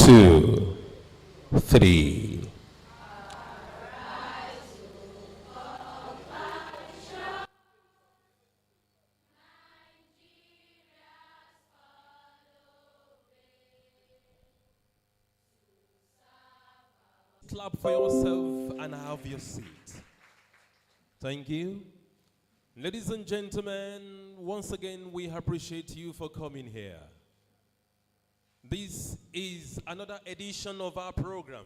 2, 3. Clap for yourself and have your seat. Thank you. Ladies and gentlemen, once again, we appreciate you for coming here. This is another edition of our program,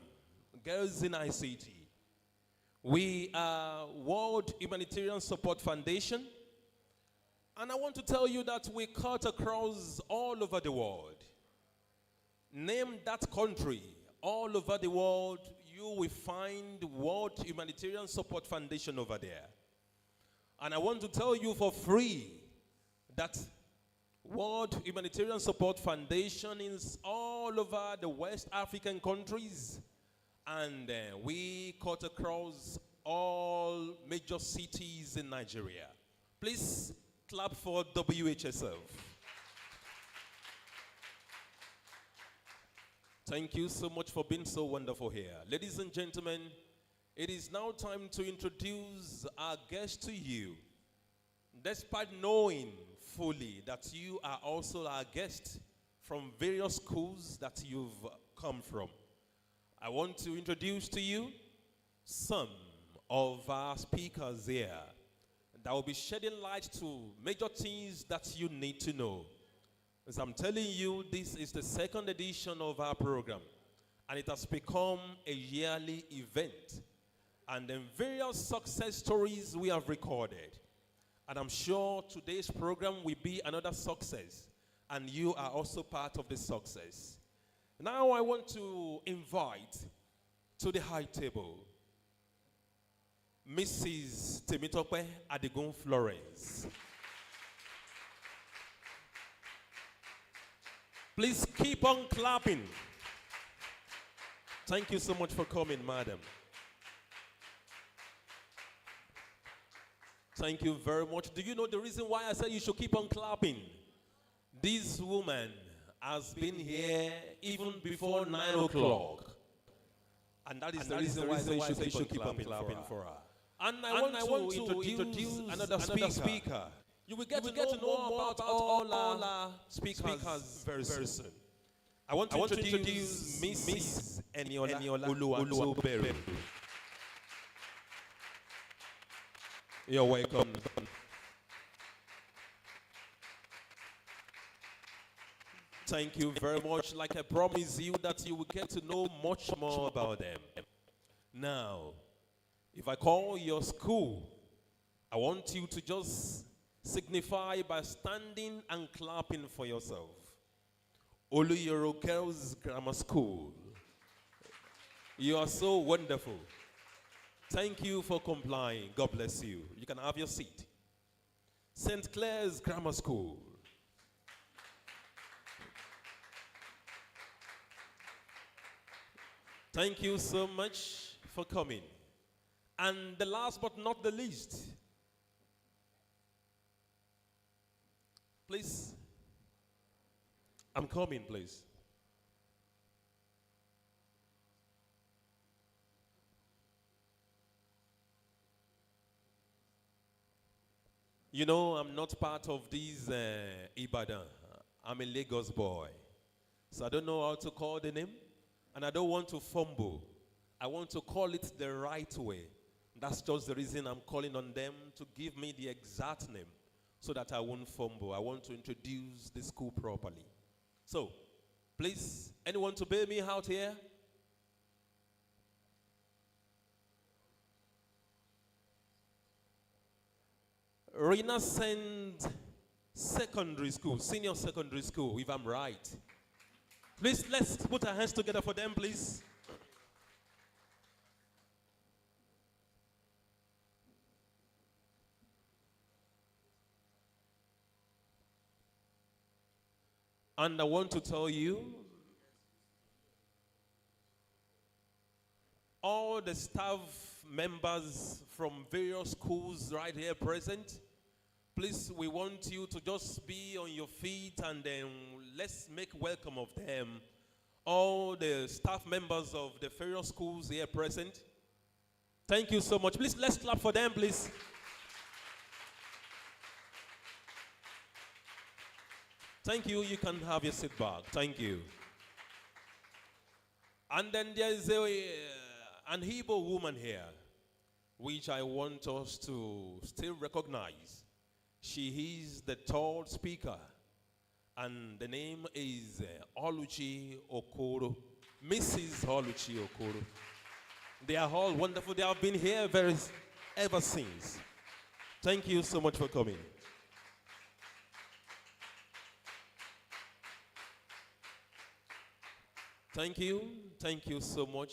Girls in ICT. We are World Humanitarian Support Foundation, and I want to tell you that we cut across all over the world. Name that country all over the world, you will find World Humanitarian Support Foundation over there. And I want to tell you for free that World Humanitarian Support Foundation is all over the West African countries, and we cut across all major cities in Nigeria. Please clap for WHSF. Thank you so much for being so wonderful here. Ladies and gentlemen, it is now time to introduce our guest to you. Despite knowing fully that you are also our guest from various schools that you've come from, I want to introduce to you some of our speakers here that will be shedding light to major things that you need to know. As I'm telling you, this is the second edition of our program, and it has become a yearly event. And then various success stories we have recorded. And I'm sure today's program will be another success, and you are also part of the success. Now I want to invite to the high table Mrs. Temitope Adigun Florence. Please keep on clapping. Thank you so much for coming, madam. Thank you very much. Do you know the reason why I said you should keep on clapping? This woman has been here even before 9 o'clock. And that is the reason why I said you should keep on clapping for her. And I want to introduce another speaker. You will get to know more about all our speakers very soon. I want to introduce Mrs. Eniola Oluwatobere. You're welcome. Thank you very much. Like I promised you that you will get to know much more about them. Now, if I call your school, I want you to just signify by standing and clapping for yourself. Oluyoro Girls Grammar School. You are so wonderful. Thank you for complying. God bless you. You can have your seat. St. Clair's Grammar School. Thank you so much for coming. And the last but not the least, please, I'm coming, please. You know, I'm not part of this Ibadan. I'm a Lagos boy. So I don't know how to call the name, and I don't want to fumble. I want to call it the right way. That's just the reason I'm calling on them to give me the exact name so that I won't fumble. I want to introduce the school properly. So, please, anyone to bail me out here? Renascent Secondary School, Senior Secondary School, if I'm right. Please, let's put our hands together for them, please. And I want to tell you, all the staff members from various schools right here present, please, we want you to just be on your feet, and then let's make welcome of them all the staff members of the various schools here present. Thank you so much. Please, let's clap for them, please. Thank you. You can have your seat back. Thank you. And then there is an Igbo woman here, which I want us to still recognize. She is the third speaker, and the name is Oluchi Okoro, Mrs. Oluchi Okoro. They are all wonderful. They have been here ever since. Thank you so much for coming. Thank you. Thank you so much.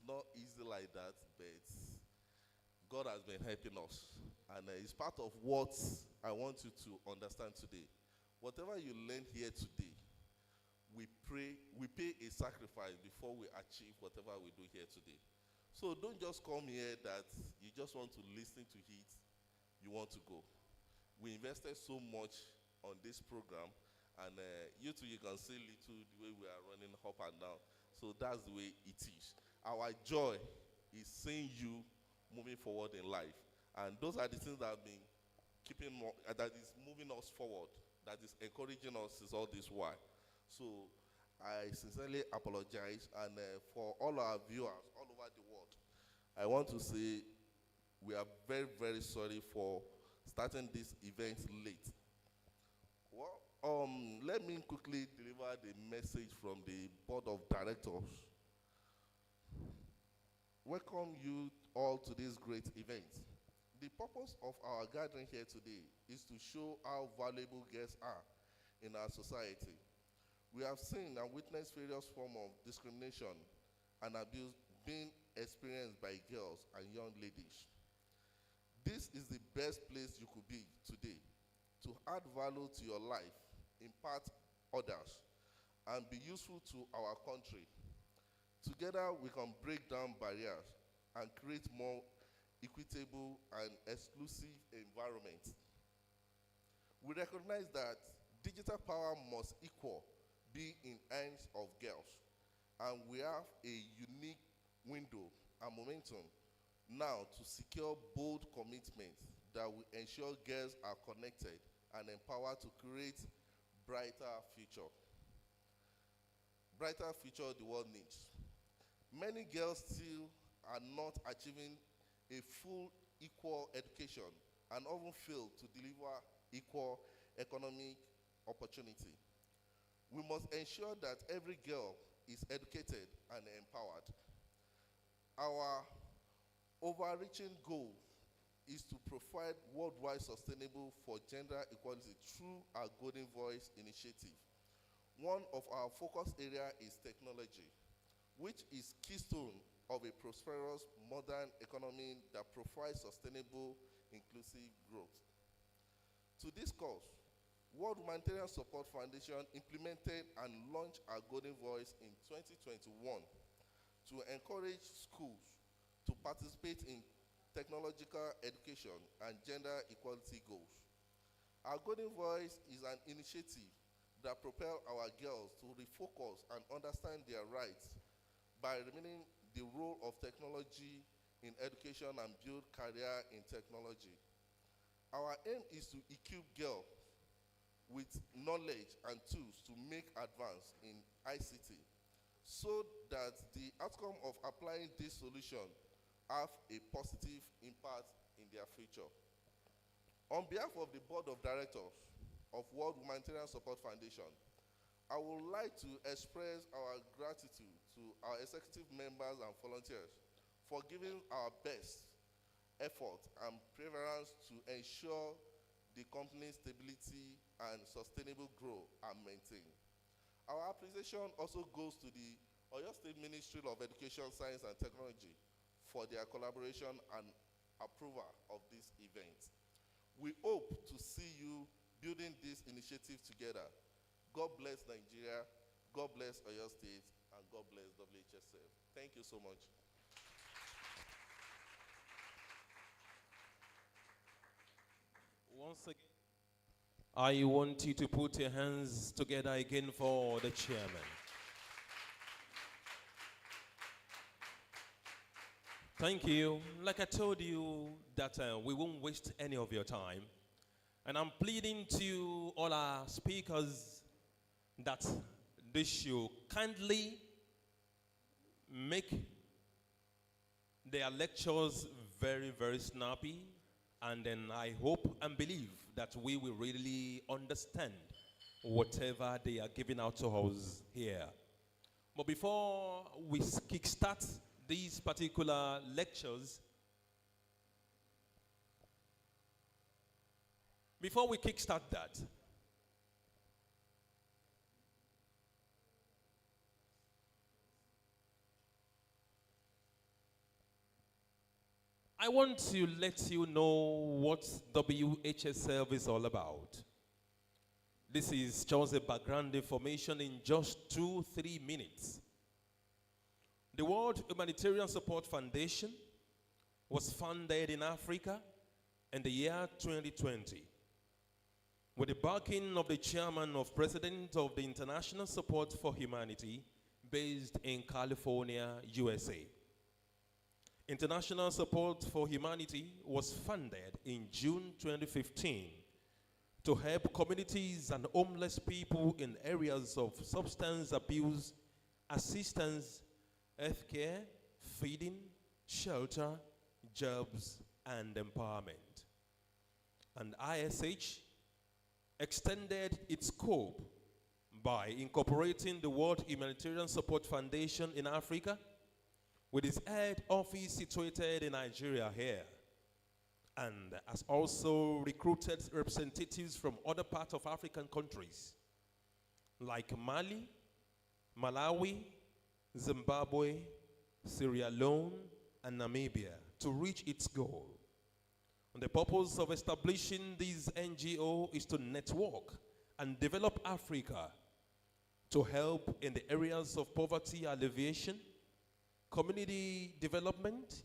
Not easy like that, but God has been helping us. And it's part of what I want you to understand today. Whatever you learn here today, we pay a sacrifice before we achieve whatever we do here today. So don't just come here that you just want to listen to it, you want to go. We invested so much on this program, and you too, you can see little the way we are running up and down. So that's the way it is. Our joy is seeing you moving forward in life. And those are the things that have been that is moving us forward, that is encouraging us is all this while. So I sincerely apologize, and for all our viewers all over the world, I want to say we are very, very sorry for starting this event late. Well, let me quickly deliver the message from the board of directors. Welcome you all to this great event. The purpose of our gathering here today is to show how valuable girls are in our society. We have seen and witnessed various forms of discrimination and abuse being experienced by girls and young ladies. This is the best place you could be today to add value to your life, impart others, and be useful to our country. Together, we can break down barriers and create more equitable and exclusive environment. We recognize that digital power must be in hands of girls, and we have a unique window and momentum now to secure bold commitments that will ensure girls are connected and empowered to create brighter future. Brighter future the world needs. Many girls still are not achieving a full equal education and often fail to deliver equal economic opportunity. We must ensure that every girl is educated and empowered. Our overreaching goal is to provide worldwide sustainable for gender equality through our Golden Voice initiative. One of our focus area is technology, which is keystone of a prosperous modern economy that provides sustainable, inclusive growth. To this cause, World Humanitarian Support Foundation implemented and launched our Golden Voice in 2021 to encourage schools to participate in technological education and gender equality goals. Our Golden Voice is an initiative that propels our girls to refocus and understand their rights by remaining the role of technology in education and build career in technology. Our aim is to equip girls with knowledge and tools to make advance in ICT so that the outcome of applying this solution have a positive impact in their future. On behalf of the Board of Directors of World Humanitarian Support Foundation, I would like to express our gratitude to our executive members and volunteers for giving our best effort and preference to ensure the company's stability and sustainable growth are maintained. Our appreciation also goes to the Oyo State Ministry of Education, Science and Technology for their collaboration and approval of this event. We hope to see you building this initiative together. God bless Nigeria, God bless Oyo State, and God bless WHSF. Thank you so much. Once again, I want you to put your hands together again for the chairman. Thank you. Like I told you that we won't waste any of your time. And I'm pleading to all our speakers that they should kindly make their lectures very, very snappy. And then I hope and believe that we will really understand whatever they are giving out to us here. But before we kickstart these particular lectures, before we kickstart that, I want to let you know what WHSF is all about. This is just a background information in just 2-3 minutes. The World Humanitarian Support Foundation was founded in Africa in the year 2020 with the backing of the chairman of President of the International Support for Humanity based in California, USA. International Support for Humanity was founded in June 2015 to help communities and homeless people in areas of substance abuse, assistance, healthcare, feeding, shelter, jobs, and empowerment. And ISH extended its scope by incorporating the World Humanitarian Support Foundation in Africa with its head office situated in Nigeria here, and has also recruited representatives from other parts of African countries like Mali, Malawi, Zimbabwe, Sierra Leone, and Namibia to reach its goal. And the purpose of establishing this NGO is to network and develop Africa to help in the areas of poverty alleviation, community development,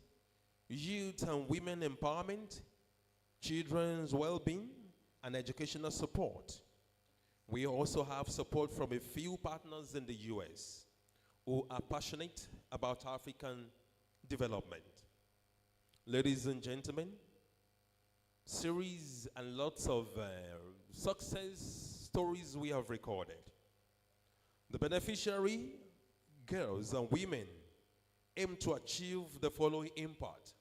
youth and women empowerment, children's well-being, and educational support. We also have support from a few partners in the US who are passionate about African development. Ladies and gentlemen, series and lots of success stories we have recorded. The beneficiary, girls and women, aim to achieve the following impact: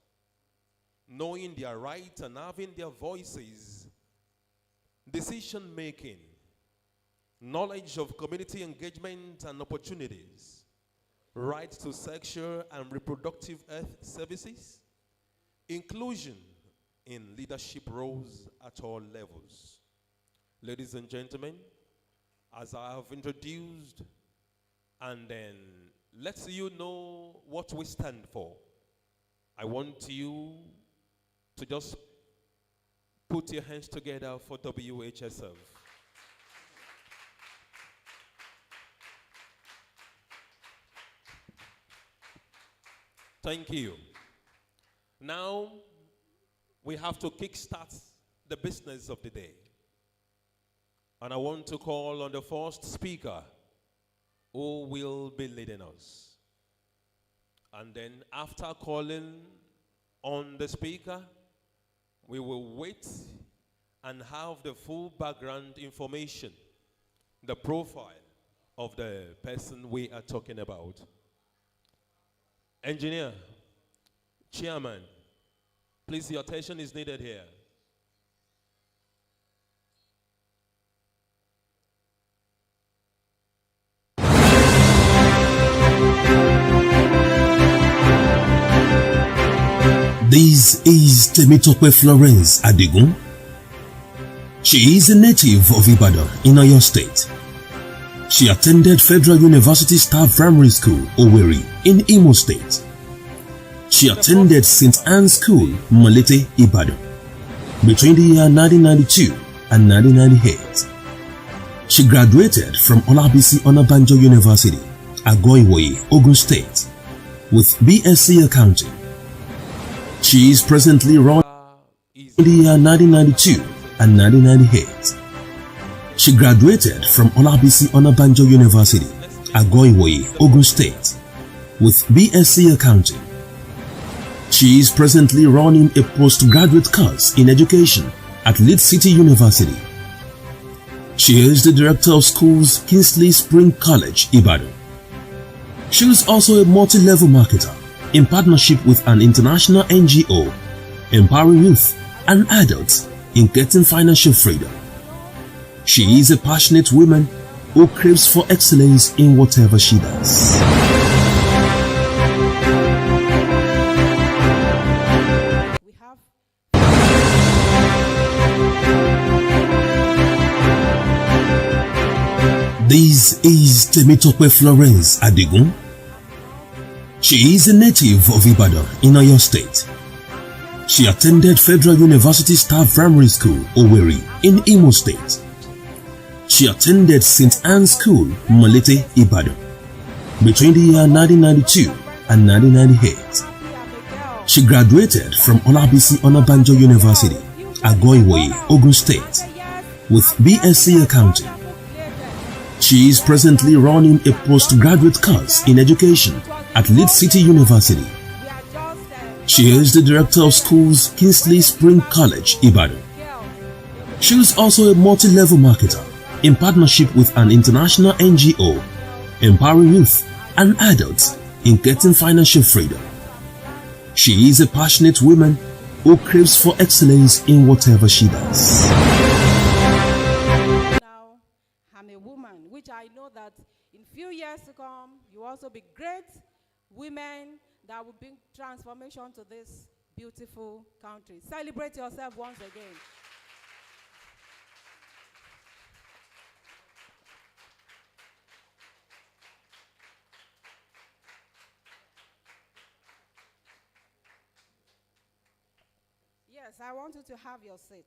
knowing their rights and having their voices, decision making, knowledge of community engagement and opportunities, right to sexual and reproductive health services, inclusion in leadership roles at all levels. Ladies and gentlemen, as I have introduced and then lets you know what we stand for, I want you to just put your hands together for WHSF. Thank you. Now, we have to kickstart the business of the day. And I want to call on the first speaker who will be leading us. And then after calling on the speaker, we will wait and have the full background information, the profile of the person we are talking about. Engineer, Chairman, please, your attention is needed here. This is Temitope Florence Adigun. She is a native of Ibadan in Oyo State. She attended Federal University Staff Primary School, Owerri, in Imo State. She attended St. Anne's School, Molete, Ibadan, between the year 1992 and 1998. She graduated from Olabisi Onabanjo University, Agoiwoye, Ogun State, with BSc Accounting. She is presently running in the year 1992 and 1998. She graduated from Olabisi Onabanjo University, Agoiwoye, Ogun State, with BSc Accounting. She is presently running a postgraduate course in education at Leeds City University. She is the director of schools, Kingsley Spring College, Ibadan. She is also a multi-level marketer in partnership with an international NGO, empowering youth and adults in getting financial freedom. She is a passionate woman who craves for excellence in whatever she does. This is Temitope Florence Adigun. She is a native of Ibadan in Oyo State. She attended Federal University Staff Primary School, Owerri, in Imo State. She attended St. Anne's School, Molete, Ibadan, between the year 1992 and 1998. She graduated from Olabisi Onabanjo University, Agoiwoye, Ogun State, with BSc Accounting. She is presently running a postgraduate course in education at Leeds City University. She is the director of schools, Kingsley Spring College, Ibadan. She is also a multi-level marketer in partnership with an international NGO, empowering youth and adults in getting financial freedom. She is a passionate woman who craves for excellence in whatever she does. Now, I'm a woman, which I know that in few years to come, you will also be great women that will bring transformation to this beautiful country. Celebrate yourself once again. Yes, I want you to have your seat.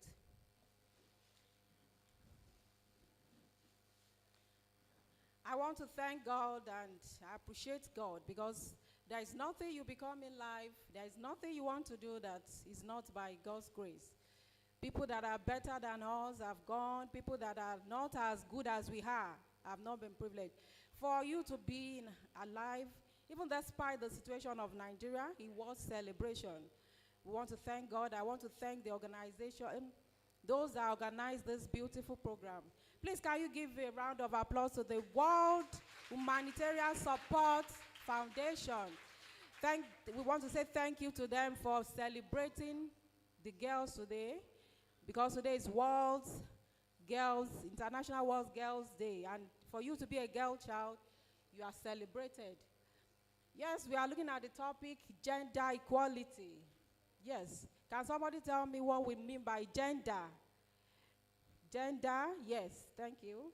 I want to thank God and I appreciate God because there is nothing you become in life, there is nothing you want to do that is not by God's grace. People that are better than us have gone. People that are not as good as we are have not been privileged. For you to be alive, even despite the situation of Nigeria, it was celebration. We want to thank God. I want to thank the organization, those that organized this beautiful program. Please, can you give a round of applause to the World Humanitarian Support Foundation. We want to say thank you to them for celebrating the girls today, because today is International World Girls Day, and for you to be a girl child, you are celebrated. Yes, we are looking at the topic, gender equality. Yes, can somebody tell me what we mean by gender? Gender, yes, thank you.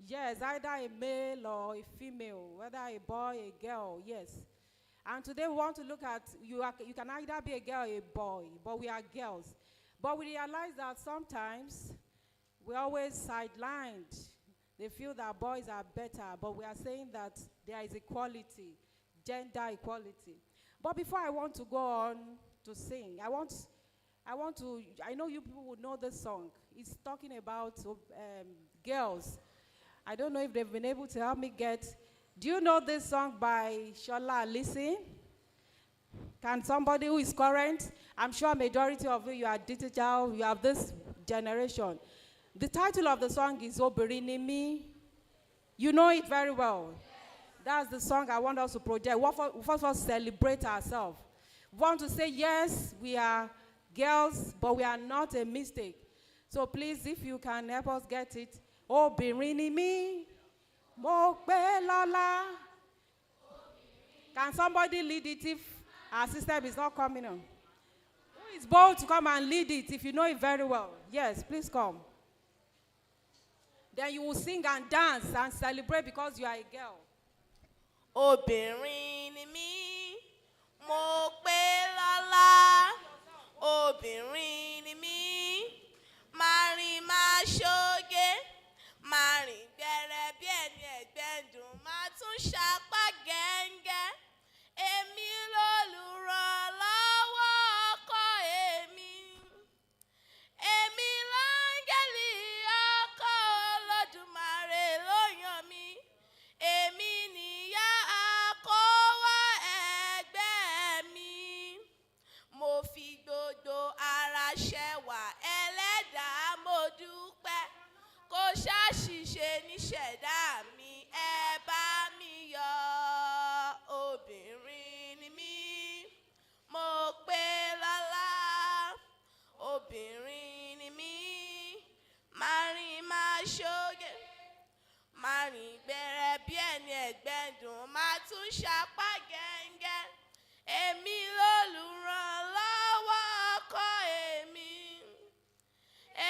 Yes, either a male or a female, whether a boy, a girl, yes. And today we want to look at, you can either be a girl or a boy, but we are girls. But we realize that sometimes we always sidelined. They feel that boys are better, but we are saying that there is equality, gender equality. But before I want to go on to sing, I know you people would know this song. It's talking about girls. I don't know if they've been able to help me get. Do you know this song by Shola Allyson? Can somebody who is current? I'm sure majority of you are digital, you have this generation. The title of the song is Obirinimi. You know it very well. That's the song I want us to project. First of all, celebrate ourselves. We want to say, yes, we are girls, but we are not a mistake. So please, if you can help us get it. Obìnrin ni mí, mo pé lọ́lá. Can somebody lead it if our system is not coming on? Who is bold to come and lead it if you know it very well? Yes, please come. Then you will sing and dance and celebrate because you are a girl. Obìnrin ni mí, mo pé lọ́lá. Obìnrin ni mí, máa rìn máa ṣoge, máa rìn gbẹrẹ bí ẹni ẹ̀gbẹ́ ń dùn, máa tún ṣapá gẹ́ngẹ́. Èmi lolùrànlọ́wọ́ ọkọ èmi. Èmi láńgẹ́lì ọkọ Olódùmarè ló yàn mí. Èmi nìyá àkọ́wá ẹgbẹ́ mi. Mo fi gbogbo ara ṣẹwà ẹlẹ́dàá mo dúpẹ́. Kò ṣàṣìṣe níṣẹ̀dá mi, ẹ bá mi yọ̀. Obìnrin ni mí, mo pé lọ́lá. Obìnrin ni mí, máa rìn máa ṣoge, máa rìn gbẹrẹ bí ẹni ẹ̀gbẹ́ ń dùn, máa tún ṣapá gẹ́ngẹ́. Èmi lolùrànlọ́wọ́ ọkọ èmi.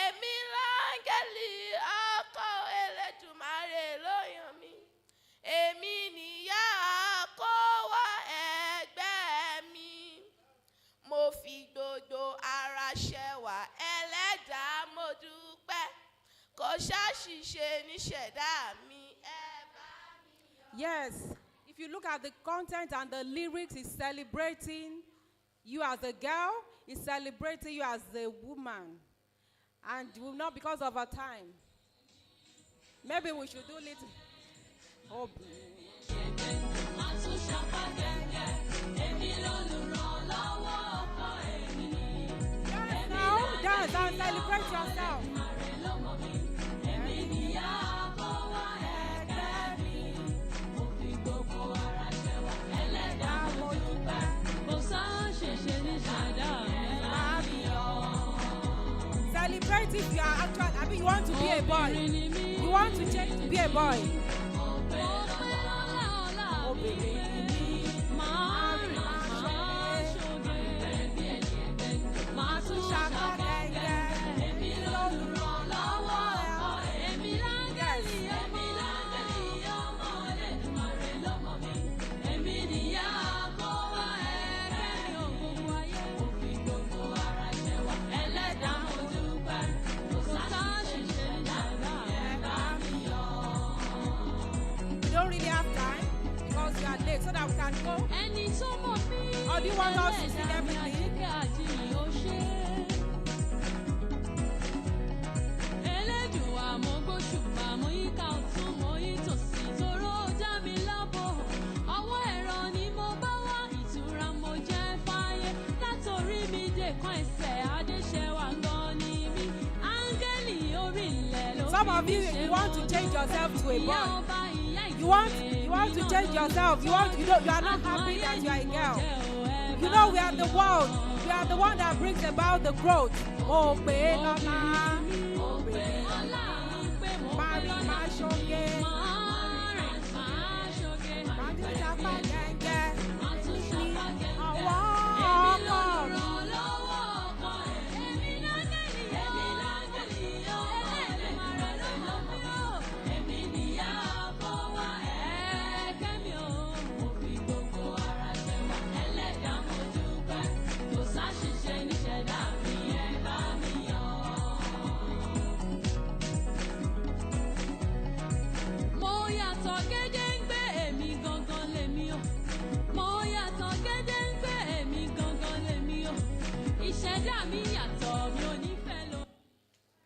Èmi láńgẹ́lì ọkọ Elédùmarè ló yàn mí. Èmi nìyá àkọ́wá ẹgbẹ́ mi. Mo fi gbogbo ara ṣẹwà ẹlẹ́dàá mo dúpẹ́. Kò ṣàṣìṣe níṣẹ̀dá mi, ẹ bá mi yọ̀. Yes, if you look at the content and the lyrics, it's celebrating you as a girl, it's celebrating you as a woman. And will not because of our time. Maybe we should do little. Oh, now dance and celebrate yourself. Celebrate if you are actually, I mean, you want to be a boy. You want to change to be a boy. So that we can go? Or do you want us to sing everything? Some of you want to change yourself to a boy. You want to change yourself. You are not happy that you are a girl. You know we are the world. We are the one that brings about the growth. Oh, Belala. Oh, Belala. Mari Mashoge.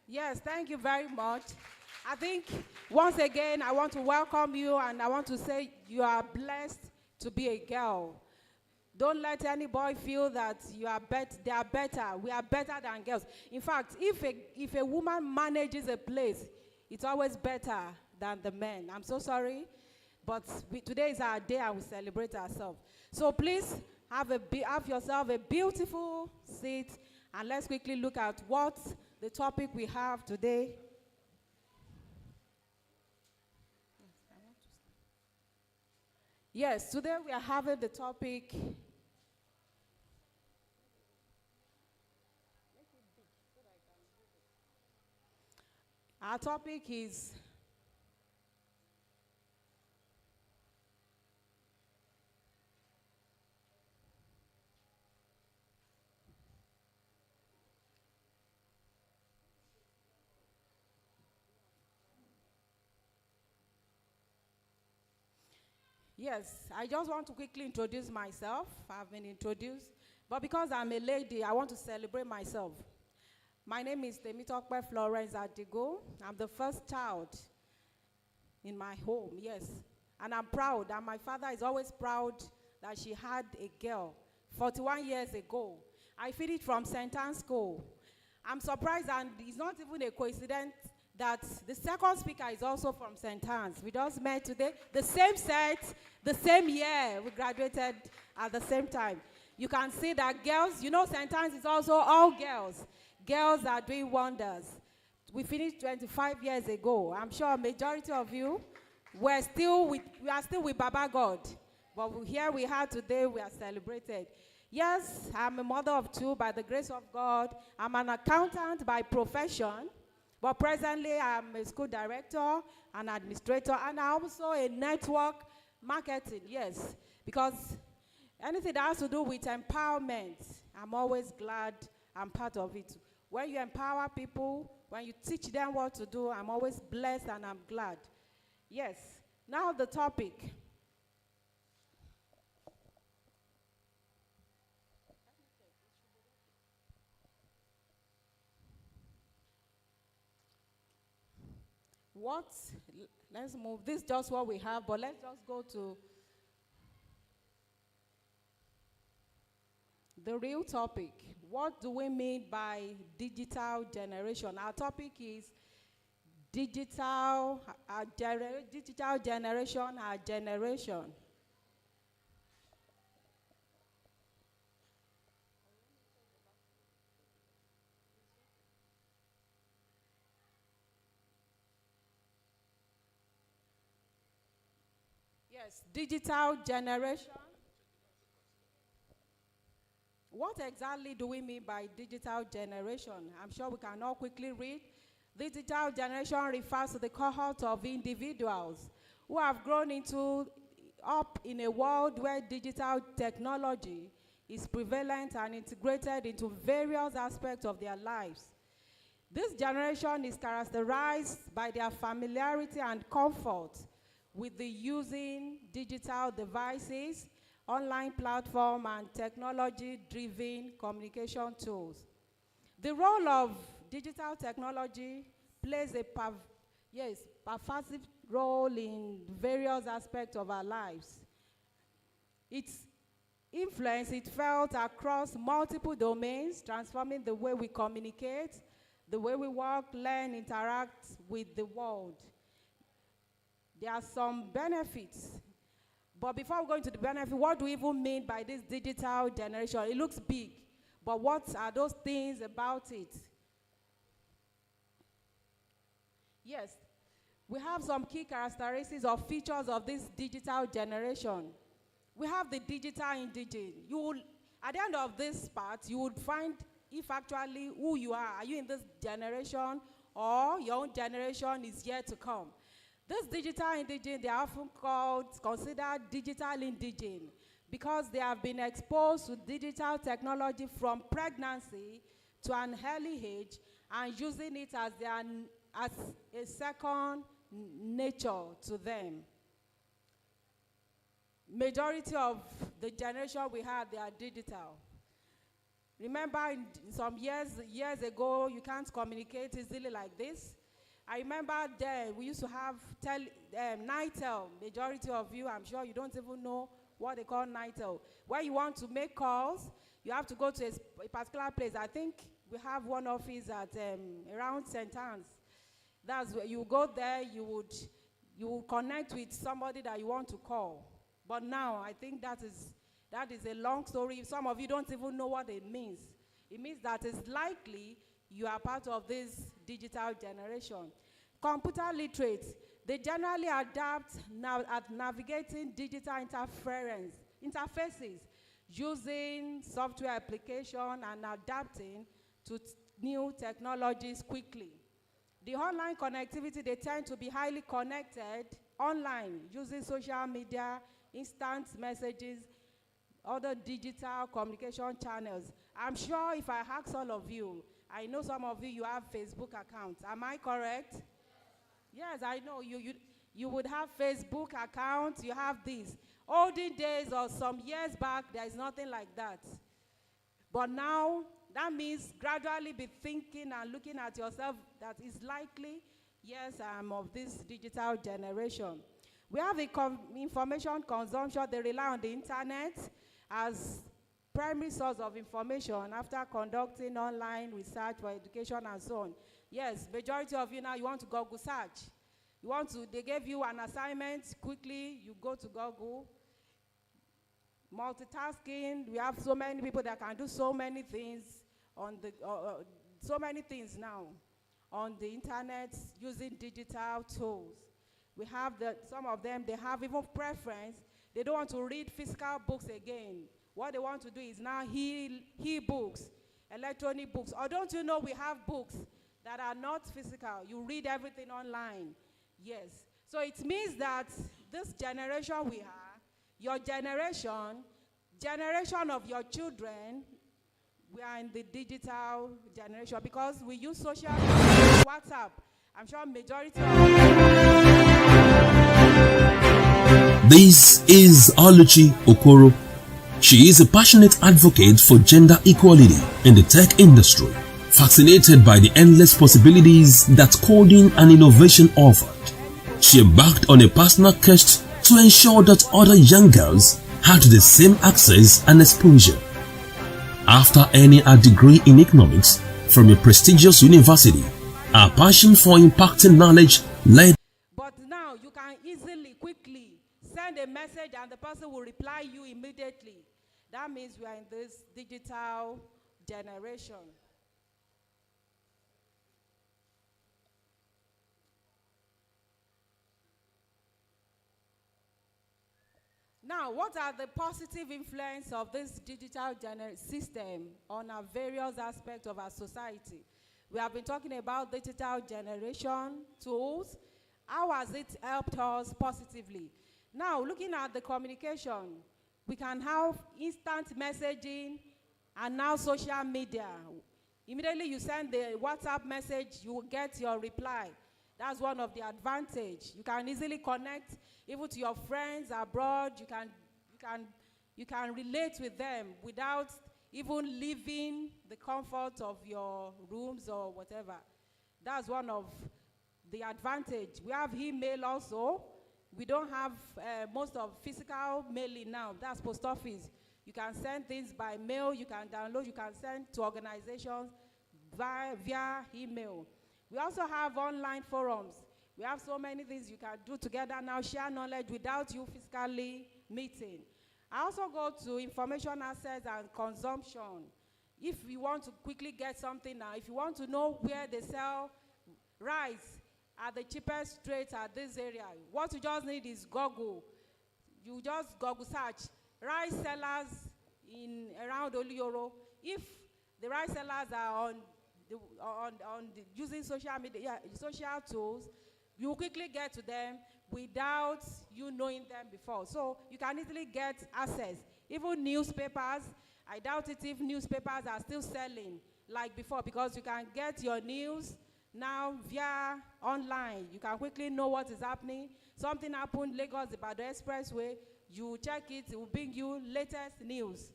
Yes, thank you very much. I think once again, I want to welcome you and I want to say you are blessed to be a girl. Don't let any boy feel that they are better. We are better than girls. In fact, if a woman manages a place, it's always better than the men. I'm so sorry. But today is our day and we celebrate ourselves. So please have yourself a beautiful seat, and let's quickly look at what the topic we have today. Yes, today we are having the topic. Our topic is yes, I just want to quickly introduce myself. I've been introduced, but because I'm a lady, I want to celebrate myself. My name is Temitope Florence Adigo. I'm the first child in my home, yes. And I'm proud, and my father is always proud that she had a girl 41 years ago. I finished from St. Anne's School. I'm surprised, and it's not even a coincidence that the second speaker is also from St. Anne's. We just met today, the same set, the same year. We graduated at the same time. You can see that girls, you know, St. Anne's is also all girls. Girls are doing wonders. We finished 25 years ago. I'm sure a majority of you we are still with Baba God. But here we are today, we are celebrated. Yes, I'm a mother of two by the grace of God. I'm an accountant by profession. But presently, I'm a school director, an administrator, and I'm also a network marketing, yes. Because anything that has to do with empowerment, I'm always glad I'm part of it. When you empower people, when you teach them what to do, I'm always blessed and I'm glad. Yes. Now the topic. Let's move. This is just what we have, but let's just go to the real topic. What do we mean by digital generation? Our topic is digital generation, our generation. Yes, digital generation. What exactly do we mean by digital generation? I'm sure we can all quickly read. Digital generation refers to the cohort of individuals who have grown up in a world where digital technology is prevalent and integrated into various aspects of their lives. This generation is characterized by their familiarity and comfort with the using digital devices, online platform, and technology-driven communication tools. The role of digital technology plays a pervasive role in various aspects of our lives. Its influence is felt across multiple domains, transforming the way we communicate, the way we work, learn, interact with the world. There are some benefits. But before we go into the benefit, what do we even mean by this digital generation? It looks big, but what are those things about it? Yes, we have some key characteristics or features of this digital generation. We have the digital indigene. At the end of this part, you would find if actually who you are. Are you in this generation, or your own generation is yet to come? This digital indigene, they are often considered digital indigene because they have been exposed to digital technology from pregnancy to an early age and using it as a second nature to them. Majority of the generation we have, they are digital. Remember, in some years ago, you can't communicate easily like this. I remember then we used to have Nitel. Majority of you, I'm sure you don't even know what they call Nitel. When you want to make calls, you have to go to a particular place. I think we have one office at around St. Anne's. That's where you go there, you you will connect with somebody that you want to call. But now, I think that is a long story. Some of you don't even know what it means. It means that it's likely you are part of this digital generation. Computer literate, they generally adapt at navigating digital interfaces using software application and adapting to new technologies quickly. The online connectivity, they tend to be highly connected online using social media, instant messages, other digital communication channels. I'm sure if I ask all of you, I know some of you have Facebook accounts. Am I correct? Yes, I know you would have Facebook accounts, you have this. Olden days or some years back, there is nothing like that. But now, that means gradually be thinking and looking at yourself that is likely, yes, I'm of this digital generation. We have the information consumption. They rely on the internet as primary source of information after conducting online research for education and so on. Yes, majority of you now, you want to Google search. They gave you an assignment, quickly, you go to Google. Multitasking, we have so many people that can do so many things now on the internet using digital tools. We have some of them, they have even preference. They don't want to read physical books again. What they want to do is now e-books, electronic books. Or don't you know we have books that are not physical? You read everything online. Yes. So it means that this generation we are, your generation of your children, we are in the digital generation because we use social media, WhatsApp. I'm sure majority of This is Oluchi Okoro. She is a passionate advocate for gender equality in the tech industry, fascinated by the endless possibilities that coding and innovation offered. She embarked on a personal quest to ensure that other young girls had the same access and exposure. After earning a degree in economics from a prestigious university, her passion for impacting knowledge led. But now you can easily, quickly send a message and the person will reply you immediately. That means we are in this digital generation. Now, what are the positive influence of this digital system on our various aspects of our society? We have been talking about digital generation tools. How has it helped us positively? Now, looking at the communication, we can have instant messaging and now social media. Immediately you send the WhatsApp message, you will get your reply. That's one of the advantages. You can easily connect even to your friends abroad. You can relate with them without even leaving the comfort of your rooms or whatever. That's one of the advantage. We have email also. We don't have most of physical mailing now. That's post office. You can send things by mail. You can download. You can send to organizations via email. We also have online forums. We have so many things you can do together now, share knowledge without you physically meeting. I also go to information access and consumption. If you want to quickly get something now, if you want to know where they sell rice at the cheapest rate at this area, what you just need is Google. You just Google search rice sellers around Oluyoro. If the rice sellers are using social media, social tools, you quickly get to them without you knowing them before. So you can easily get access. Even newspapers, I doubt it if newspapers are still selling like before, because you can get your news now via online. You can quickly know what is happening. Something happened, Lagos-Ibadan Expressway, you check it, it will bring you latest news,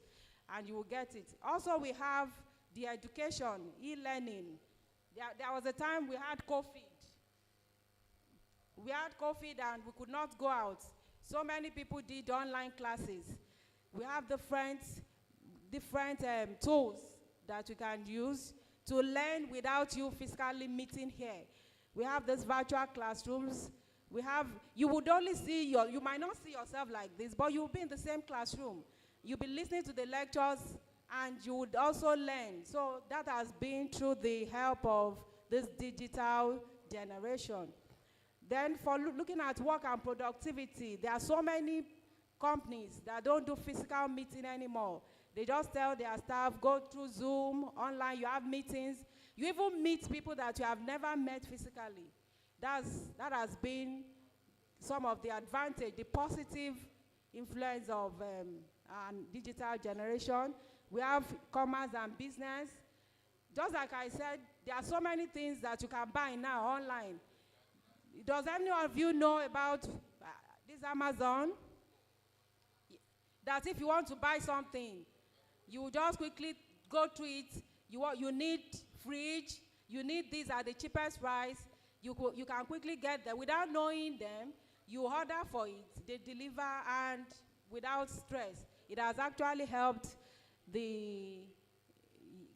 and you will get it. Also, we have the education, e-learning. There was a time we had COVID. We had COVID and we could not go out. So many people did online classes. We have different tools that you can use to learn without you physically meeting here. We have these virtual classrooms. You would you might not see yourself like this, but you'll be in the same classroom. You'll be listening to the lectures, and you would also learn. So that has been through the help of this digital generation. Then for looking at work and productivity, there are so many companies that don't do physical meeting anymore. They just tell their staff, go through Zoom, online, you have meetings. You even meet people that you have never met physically. That has been some of the advantage, the positive influence of digital generation. We have commerce and business. Just like I said, there are so many things that you can buy now online. Does any of you know about this Amazon? That if you want to buy something, you just quickly go to it. You need fridge. You need these at the cheapest price. You can quickly get them without knowing them. You order for it. They deliver, and without stress. It has actually helped the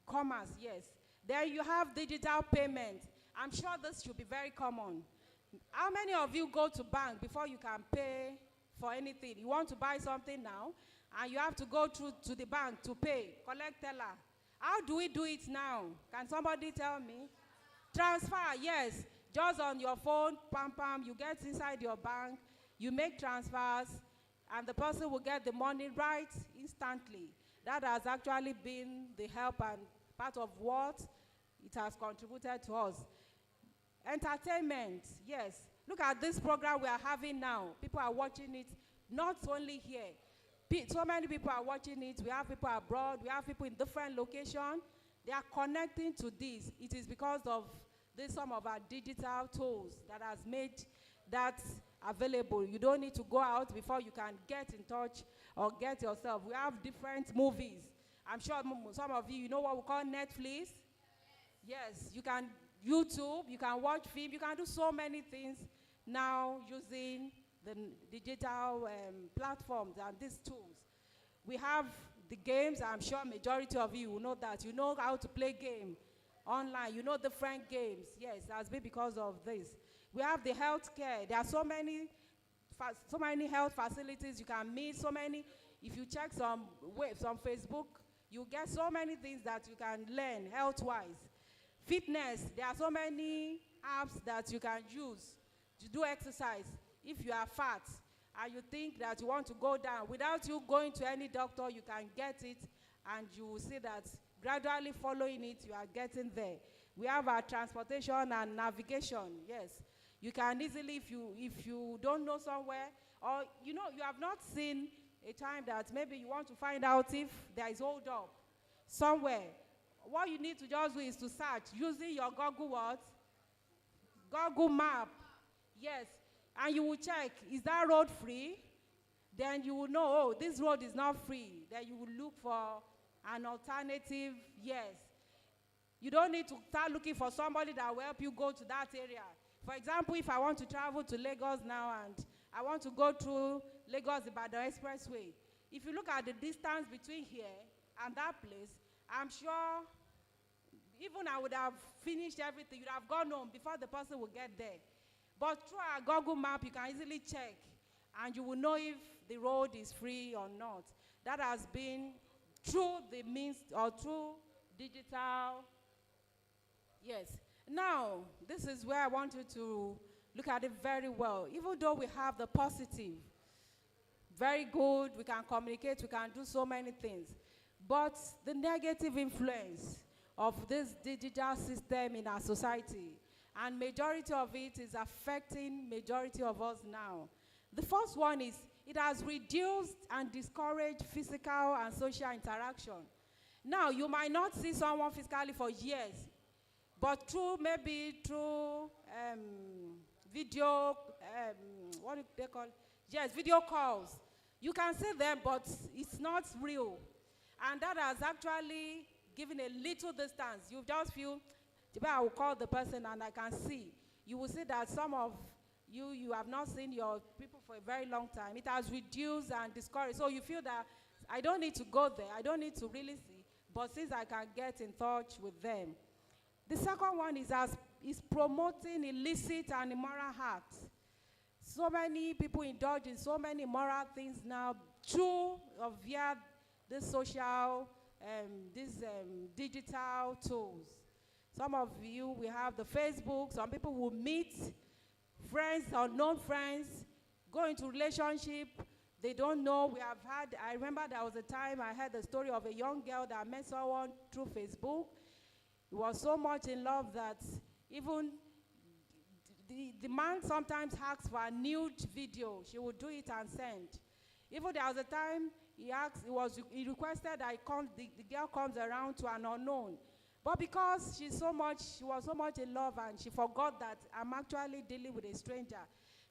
commerce, yes. Then you have digital payment. I'm sure this should be very common. How many of you go to bank before you can pay for anything? You want to buy something now, and you have to go through to the bank to pay, collect teller. How do we do it now? Can somebody tell me? Transfer, yes. Just on your phone, pam, pam, you get inside your bank, you make transfers, and the person will get the money right instantly. That has actually been the help and part of what it has contributed to us. Entertainment, yes. Look at this program we are having now. People are watching it, not only here. So many people are watching it. We have people abroad. We have people in different locations. They are connecting to this. It is because of some of our digital tools that has made that available. You don't need to go out before you can get in touch or get yourself. We have different movies. I'm sure some of you know what we call Netflix. Yes, you can YouTube, you can watch film, you can do so many things now using the digital platforms and these tools. We have the games. I'm sure majority of you will know that. You know how to play game online. You know different games. Yes, it has been because of this. We have the healthcare. There are so many health facilities you can meet. So many. If you check some Facebook, you get so many things that you can learn health-wise. Fitness. There are so many apps that you can use to do exercise. If you are fat and you think that you want to go down, without you going to any doctor, you can get it, and you will see that gradually following it, you are getting there. We have our transportation and navigation, yes. You can easily, if you don't know somewhere, or you have not seen a time that maybe you want to find out if there is hold up somewhere. What you need to just do is to search using your Google what? Google map, yes. And you will check, is that road free? Then you will know, oh, this road is not free. Then you will look for an alternative, yes. You don't need to start looking for somebody that will help you go to that area. For example, if I want to travel to Lagos now and I want to go through Lagos-Ibadan Expressway, if you look at the distance between here and that place, I'm sure even I would have finished everything. You'd have gone home before the person will get there. But through our Google map, you can easily check, and you will know if the road is free or not. That has been through the means or through digital. Yes. Now, this is where I want you to look at it very well. Even though we have the positive, very good, we can communicate, we can do so many things. But the negative influence of this digital system in our society, and majority of it is affecting majority of us now. The first one is it has reduced and discouraged physical and social interaction. Now, you might not see someone physically for years, but through video, what do they call it? Yes, video calls. You can see them, but it's not real. And that has actually given a little distance. You just feel, I will call the person and I can see. You will see that some of you have not seen your people for a very long time. It has reduced and discouraged. So you feel that I don't need to go there. I don't need to really see. But since I can get in touch with them. The second one is promoting illicit and immoral acts. So many people indulge in so many immoral things now through or via this social, digital tools. Some of you, we have the Facebook. Some people will meet friends, unknown friends, go into relationship. They don't know. I remember there was a time I heard the story of a young girl that met someone through Facebook. He was so much in love that even the man sometimes asks for a nude video. She would do it and send. Even there was a time he requested that the girl comes around to an unknown. But because she was so much in love and she forgot that I'm actually dealing with a stranger,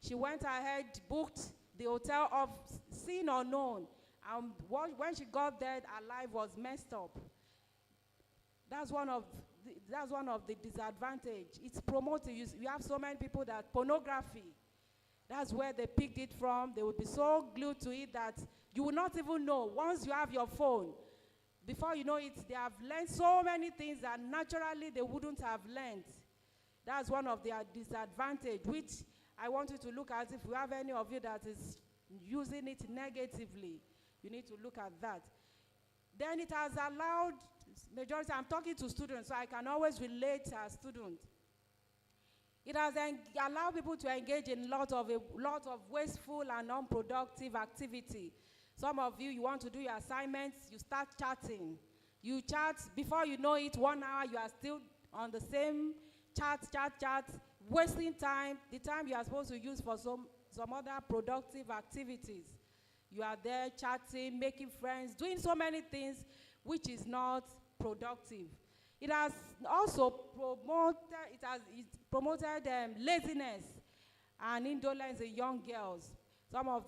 she went ahead, booked the hotel of seen unknown. And when she got there, her life was messed up. That's one of the disadvantages. It's promoted. You have so many people that pornography, that's where they picked it from. They will be so glued to it that you will not even know. Once you have your phone, before you know it, they have learned so many things that naturally they wouldn't have learned. That's one of their disadvantages, which I want you to look at. If you have any of you that is using it negatively, you need to look at that. Then it has allowed majority, I'm talking to students, so I can always relate as students. It has allowed people to engage in a lot of wasteful and unproductive activity. Some of you want to do your assignments, you start chatting. You chat, before you know it, 1 hour, you are still on the same chat, wasting time, the time you are supposed to use for some other productive activities. You are there chatting, making friends, doing so many things which is not productive. It has also promoted laziness and indolence in young girls. Some of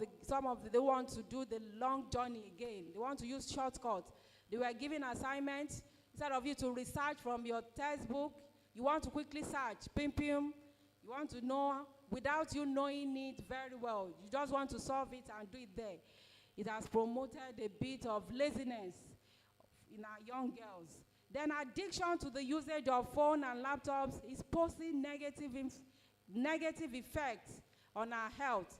they want to do the long journey again. They want to use shortcuts. They were given assignments. Instead of you to research from your textbook, you want to quickly search, pim. You want to know without you knowing it very well. You just want to solve it and do it there. It has promoted a bit of laziness in our young girls. Then addiction to the usage of phone and laptops is posing negative effects on our health.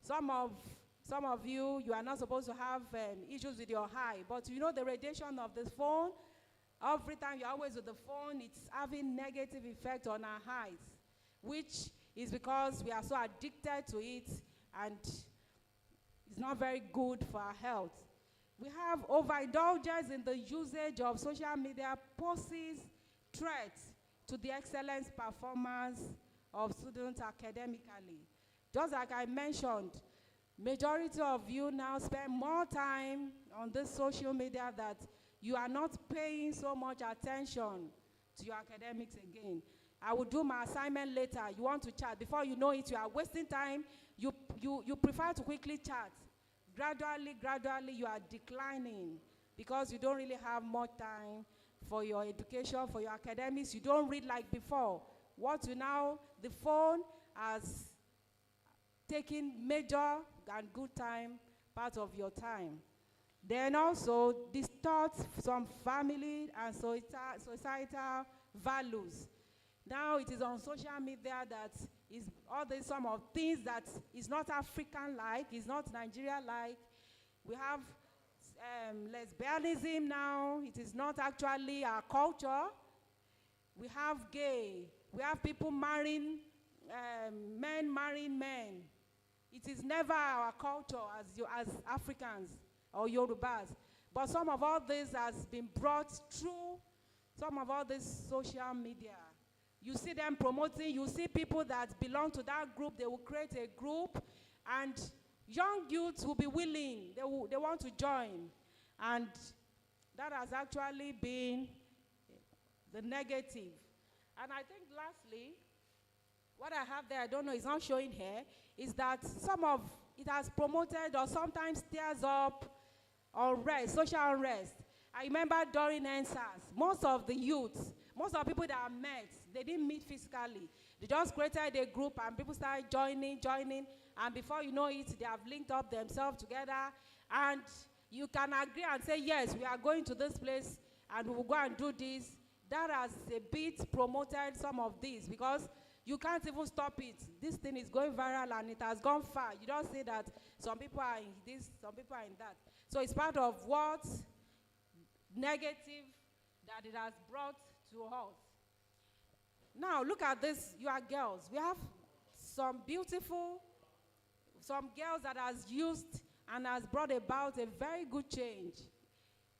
Some of you are not supposed to have issues with your eye, but you know the radiation of this phone, every time you're always with the phone, it's having negative effect on our eyes, which is because we are so addicted to it and it's not very good for our health. We have overindulgence in the usage of social media poses threats to the excellence performance of students academically. Just like I mentioned, majority of you now spend more time on this social media that you are not paying so much attention to your academics again. I will do my assignment later. You want to chat. Before you know it, you are wasting time. You prefer to quickly chat. Gradually, you are declining because you don't really have more time for your education, for your academics. You don't read like before. The phone has taken major and good time, part of your time. Then also distorts some family and societal values. Now it is on social media that is all the some of things that is not African-like, is not Nigeria-like. We have lesbianism now. It is not actually our culture. We have gay. We have people marrying, men marrying men. It is never our culture as Africans or Yorubas. But some of all this has been brought through some of all this social media. You see them promoting, you see people that belong to that group, they will create a group, and young youths will be willing, they want to join. And that has actually been the negative. And I think lastly, what I have there, I don't know, it's not showing here, is that it has promoted or sometimes stirs up unrest, social unrest. I remember during NSAS, most of the youths, most of the people that I met, they didn't meet physically. They just created a group and people started joining, and before you know it, they have linked up themselves together, and you can agree and say, yes, we are going to this place and we will go and do this. That has a bit promoted some of this because you can't even stop it. This thing is going viral and it has gone far. You don't say that some people are in this, some people are in that. So it's part of what negative that it has brought to us. Now look at this, you are girls. We have some girls that has used and has brought about a very good change,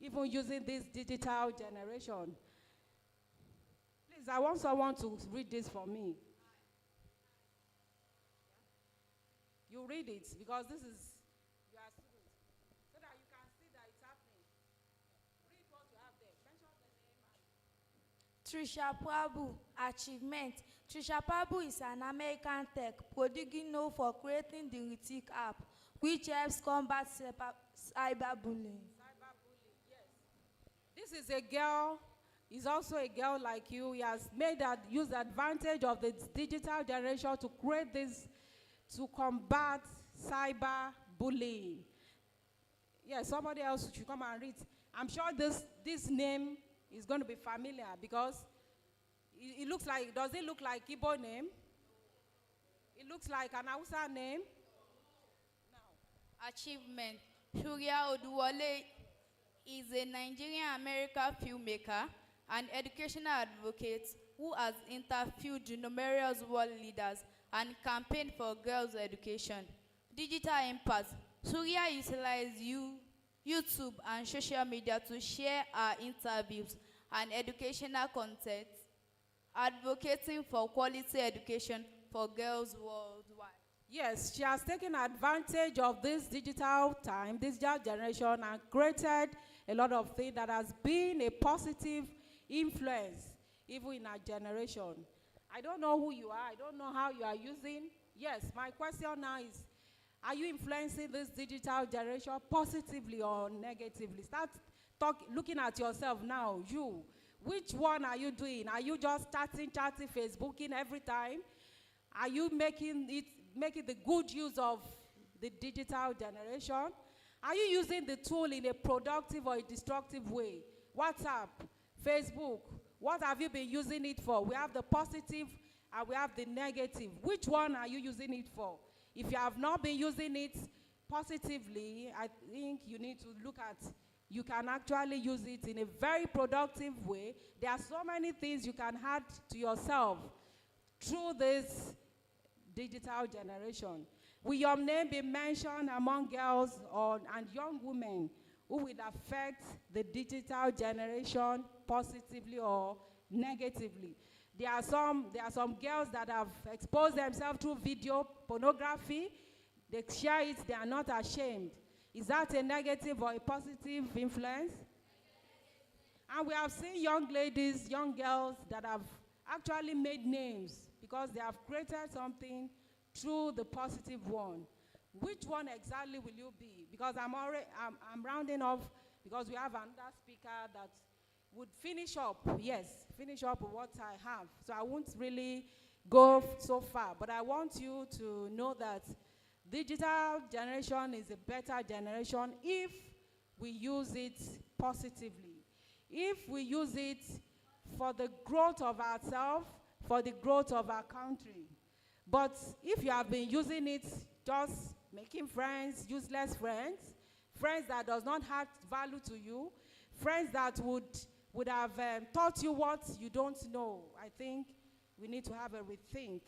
even using this digital generation. Please, I want someone to read this for me. You read it, because this is, you are students, so that you can see that it's happening. Read what you have there. Mention the name. Trisha Prabhu, achievement. Trisha Prabhu is an American tech prodigy known for creating the Ritik app, which helps combat cyberbullying. Cyberbullying, yes. This is a girl, is also a girl like you. He has made that, use advantage of the digital generation to create this, to combat cyberbullying. Yes, somebody else should come and read. I'm sure this name is going to be familiar, because it looks like, does it look like Igbo name? It looks like an Hausa name. Achievement. Shuria Oduwole is a Nigerian-American filmmaker and educational advocate who has interviewed numerous world leaders and campaigned for girls' education. Digital impact. Surya utilized YouTube and social media to share our interviews and educational content, advocating for quality education for girls worldwide. Yes, she has taken advantage of this digital time, this digital generation, and created a lot of things that has been a positive influence even in our generation. I don't know who you are. I don't know how you are using. Yes, my question now is, are you influencing this digital generation positively or negatively? Start looking at yourself now. You, which one are you doing? Are you just chatting, Facebooking every time? Are you making the good use of the digital generation? Are you using the tool in a productive or a destructive way? WhatsApp, Facebook, what have you been using it for? We have the positive and we have the negative. Which one are you using it for? If you have not been using it positively, I think you need to look at, you can actually use it in a very productive way. There are so many things you can add to yourself through this digital generation. Will your name be mentioned among girls and young women who will affect the digital generation positively or negatively? There are some girls that have exposed themselves through video pornography. They share it, they are not ashamed. Is that a negative or a positive influence? And we have seen young ladies, young girls that have actually made names because they have created something through the positive one. Which one exactly will you be? Because I'm rounding off, because we have another speaker that would finish up what I have. So I won't really go so far, but I want you to know that digital generation is a better generation if we use it positively. If we use it for the growth of ourselves, for the growth of our country. But if you have been using it just making friends, useless friends, friends that does not have value to you, friends that would have taught you what you don't know, I think we need to have a rethink.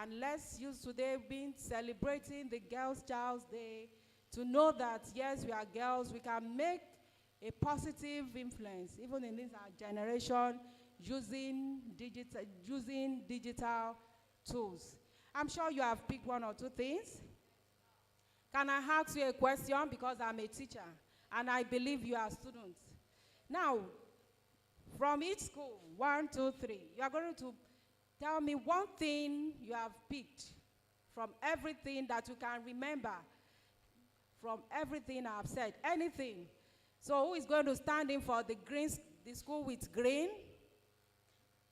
And let's use today being celebrating the Girls' Child's Day to know that, yes, we are girls, we can make a positive influence, even in this our generation, using digital tools. I'm sure you have picked one or two things. Can I ask you a question? Because I'm a teacher, and I believe you are students. Now, from each school, 1, 2, 3, you are going to tell me one thing you have picked from everything that you can remember, from everything I've said, anything. So who is going to stand in for the school with green?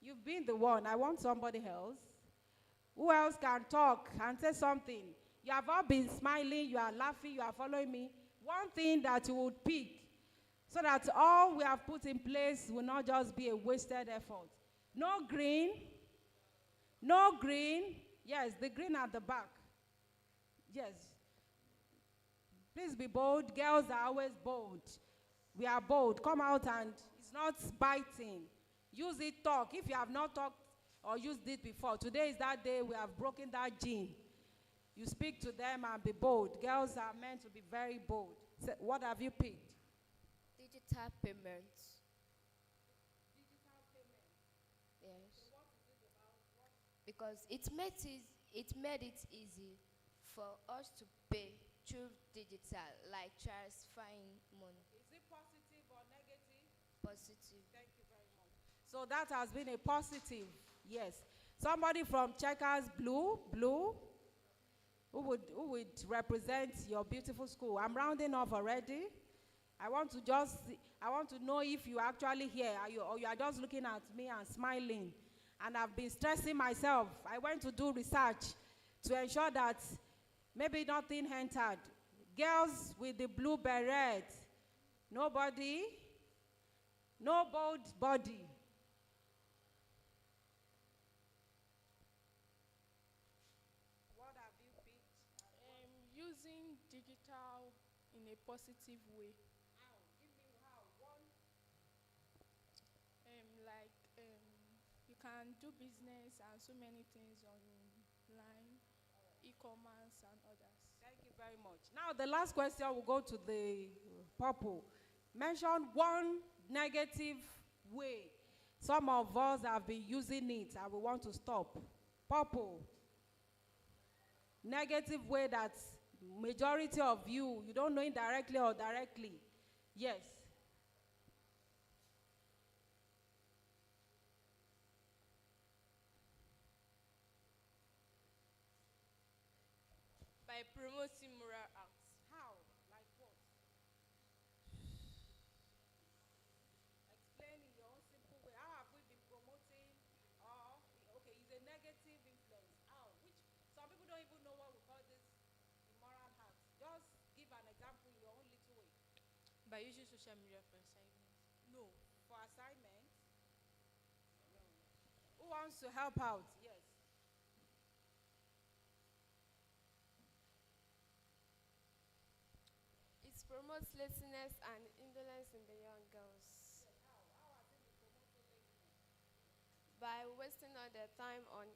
You've been the one. I want somebody else. Who else can talk and say something? You have all been smiling, you are laughing, you are following me. One thing that you would pick, so that all we have put in place will not just be a wasted effort. No green, No green. Yes, the green at the back. Yes. Please be bold. Girls are always bold. We are bold. Come out and it's not biting. Use it, talk. If you have not talked or used it before, today is that day we have broken that gene. You speak to them and be bold. Girls are meant to be very bold. So what have you picked? Digital payments. Digital payment. Yes. So what is it about? Because it made it easy for us to pay through digital, like transferring money. Is it positive or negative? Positive. Thank you very much. So that has been a positive, yes. Somebody from Checkers Blue, who would represent your beautiful school. I'm rounding off already. I want to know if you actually here, or you are just looking at me and smiling. And I've been stressing myself. I went to do research to ensure that maybe nothing entered. Girls with the blue beret, nobody, no bold body. What have you picked? Using digital in a positive way. How? Give me how. One. Like you can do business and so many things online, e-commerce and others. Thank you very much. Now the last question will go to the purple. Mention one negative way some of us have been using it and we want to stop. Purple. Negative way that majority of you don't know indirectly or directly. Yes. By promoting moral acts. How? Like what? Explain in your own simple way. How have we been promoting? Or okay, it's a negative influence. How? Which some people don't even know what we call this immoral act. Just give an example in your own little way. By using social media for assignments. No, for assignment. No. Who wants to help out? Yes. It promotes laziness and indolence in the young girls. By wasting all their time on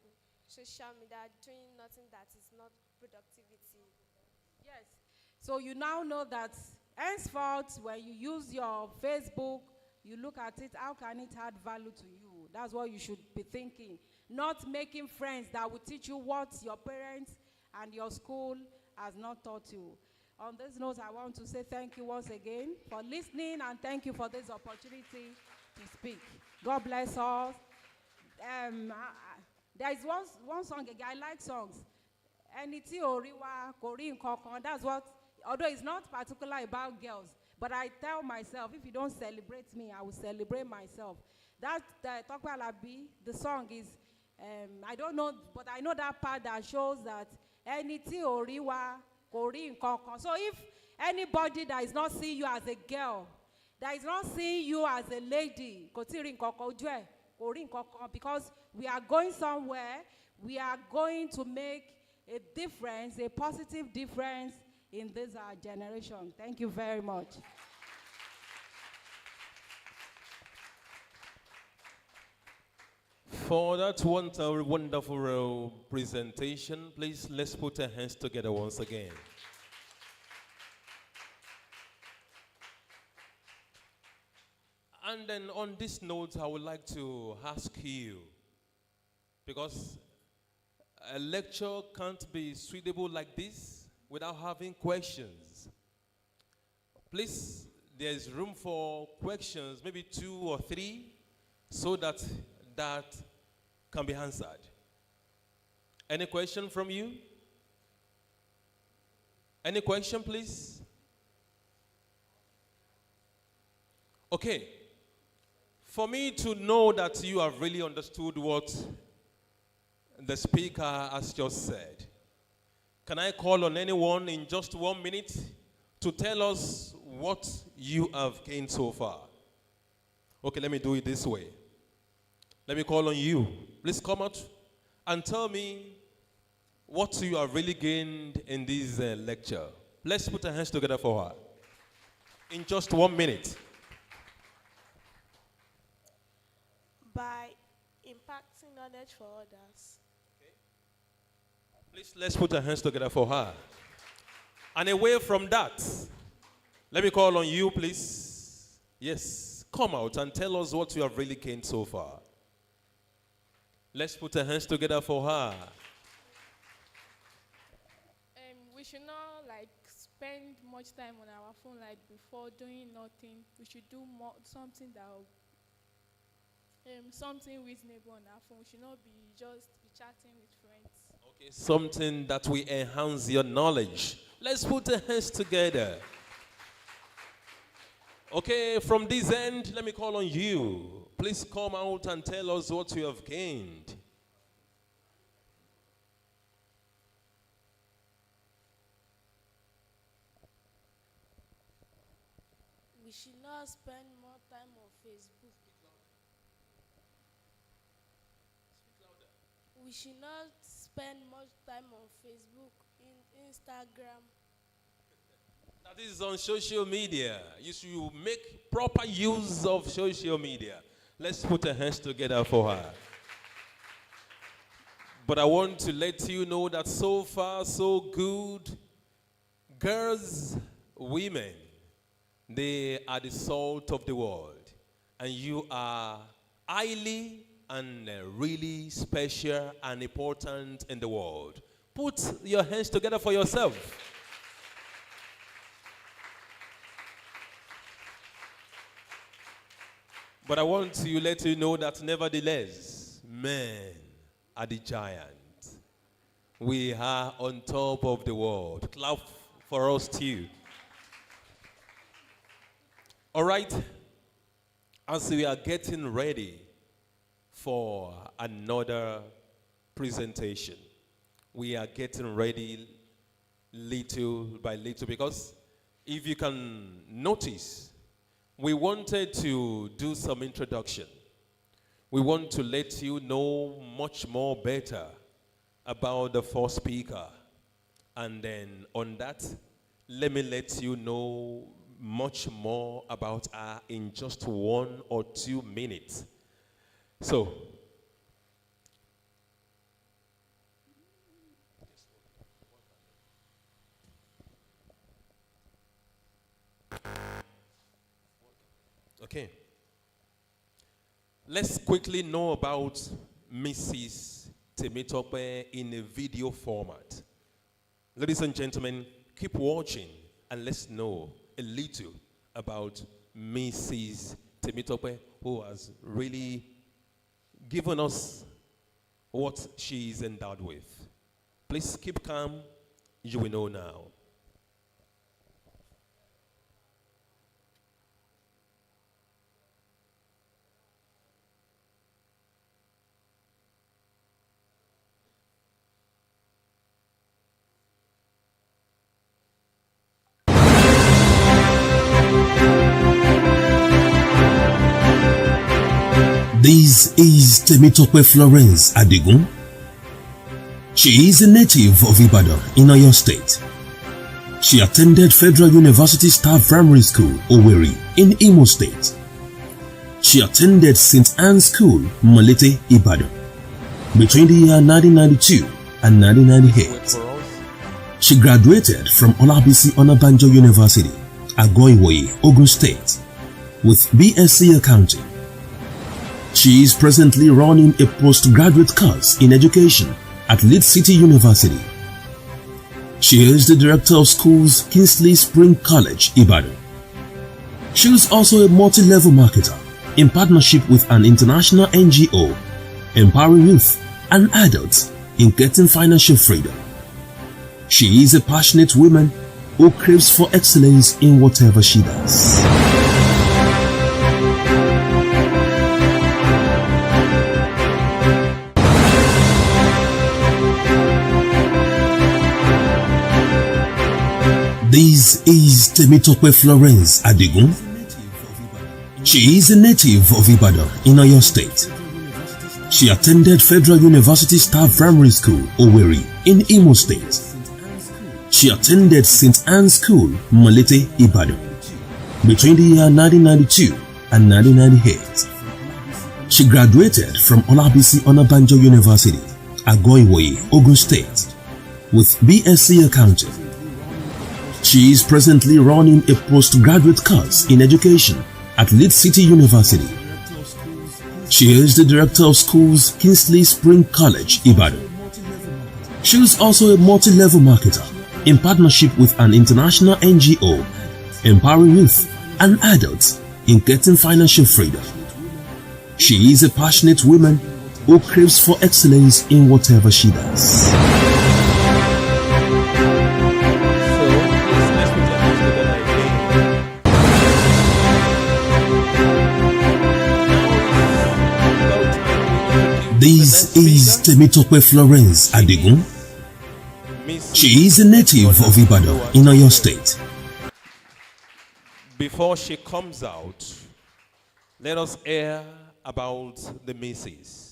social media, doing nothing that is not productivity. Yes. So you now know that henceforth, when you use your Facebook, you look at it, how can it add value to you? That's what you should be thinking. Not making friends that will teach you what your parents and your school has not taught you. On this note, I want to say thank you once again for listening and thank you for this opportunity to speak. God bless us. There is one song again. I like songs. Ẹni oriwa kori nkankan. That's what, although it's not particular about girls, but I tell myself, if you don't celebrate me, I will celebrate myself. That Tokwe Alabi, the song is, I don't know, but I know that part that shows that ẹni oriwa kori nkankan. So if anybody that is not seeing you as a girl, that is not seeing you as a lady, because we are going somewhere, we are going to make a difference, a positive difference in this generation. Thank you very much. For that wonderful presentation, please let's put our hands together once again. And then on this note, I would like to ask you, because a lecture can't be suitable like this without having questions. Please, there is room for questions, maybe 2 or 3, so that can be answered. Any question from you? Any question, please? Okay. For me to know that you have really understood what the speaker has just said, can I call on anyone in just 1 minute to tell us what you have gained so far? Okay, let me do it this way. Let me call on you. Please come out and tell me what you have really gained in this lecture. Let's put our hands together for her. In just 1 minute. By impacting knowledge for others. Please, let's put our hands together for her. And away from that, let me call on you, please. Yes, come out and tell us what you have really gained so far. Let's put our hands together for her. We should not spend much time on our phone before doing nothing. We should do something that something reasonable on our phone. We should not be chatting with friends. Okay, something that will enhance your knowledge. Let's put our hands together. Okay, from this end, let me call on you. Please come out and tell us what you have gained. We should not spend more time on Facebook. We should not spend much time on Facebook, Instagram. That is on social media. You should make proper use of social media. Let's put our hands together for her. But I want to let you know that so far, so good. Girls, women, they are the salt of the world. And you are highly and really special and important in the world. Put your hands together for yourself. But I want to let you know that nevertheless, men are the giant. We are on top of the world. Clap for us too. All right. As we are getting ready for another presentation, we are getting ready little by little, because if you can notice, we wanted to do some introduction. We want to let you know much more better about the first speaker. And then on that, let me let you know much more about her in just 1 or 2 minutes. So, okay. Let's quickly know about Mrs. Temitope in a video format. Ladies and gentlemen, keep watching and let's know a little about Mrs. Temitope, who has really given us what she is endowed with. Please keep calm. You will know now. This is Temitope Florence Adigun. She is a native of Ibadan in Oyo State. She attended Federal University Staff Primary School, Owerri, in Imo State. She attended St. Anne's School, Molete, Ibadan, between the year 1992 and 1998. She graduated from Olabisi Onabanjo University, Agoiwoye, Ogun State, with BSc Accounting. She is presently running a postgraduate course in education at Leeds City University. She is the director of schools, Kingsley Spring College, Ibadan. She is also a multi-level marketer in partnership with an international NGO, empowering youth and adults in getting financial freedom. She is a passionate woman who craves for excellence in whatever she does. This is Temitope Florence Adigun. She is a native of Ibadan in Oyo State. She attended Federal University Staff Primary School, Owerri, in Imo State. She attended St. Anne's School, Molete, Ibadan, between the year 1992 and 1998. She graduated from Olabisi Onabanjo University, Agoiwoye, Ogun State, with BSc Accounting. She is presently running a postgraduate course in education at Leeds City University. She is the director of schools, Kingsley Spring College, Ibadan. She is also a multi-level marketer in partnership with an international NGO, empowering youth and adults in getting financial freedom. She is a passionate woman who craves for excellence in whatever she does. This is Temitope Florence Adigun. She is a native of Ibadan in Oyo State. Before she comes out, let us hear about the missus.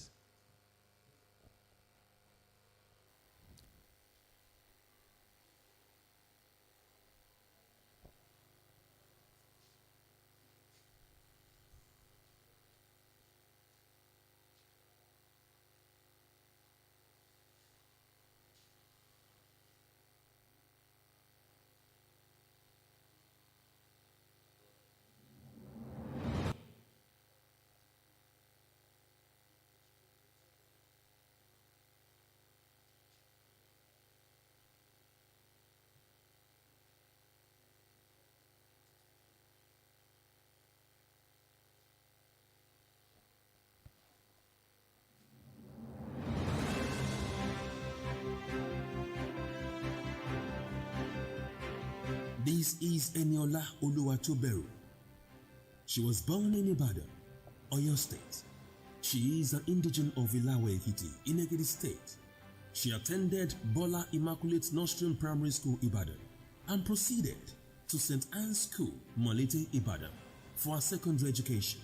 This is Eniola Oluwatoberu. She was born in Ibadan, Oyo State. She is an indigene of Ilawe Ekiti in Ekiti State. She attended Bola Immaculate Nostrum Primary School, Ibadan, and proceeded to St. Anne's School, Molete, Ibadan, for her secondary education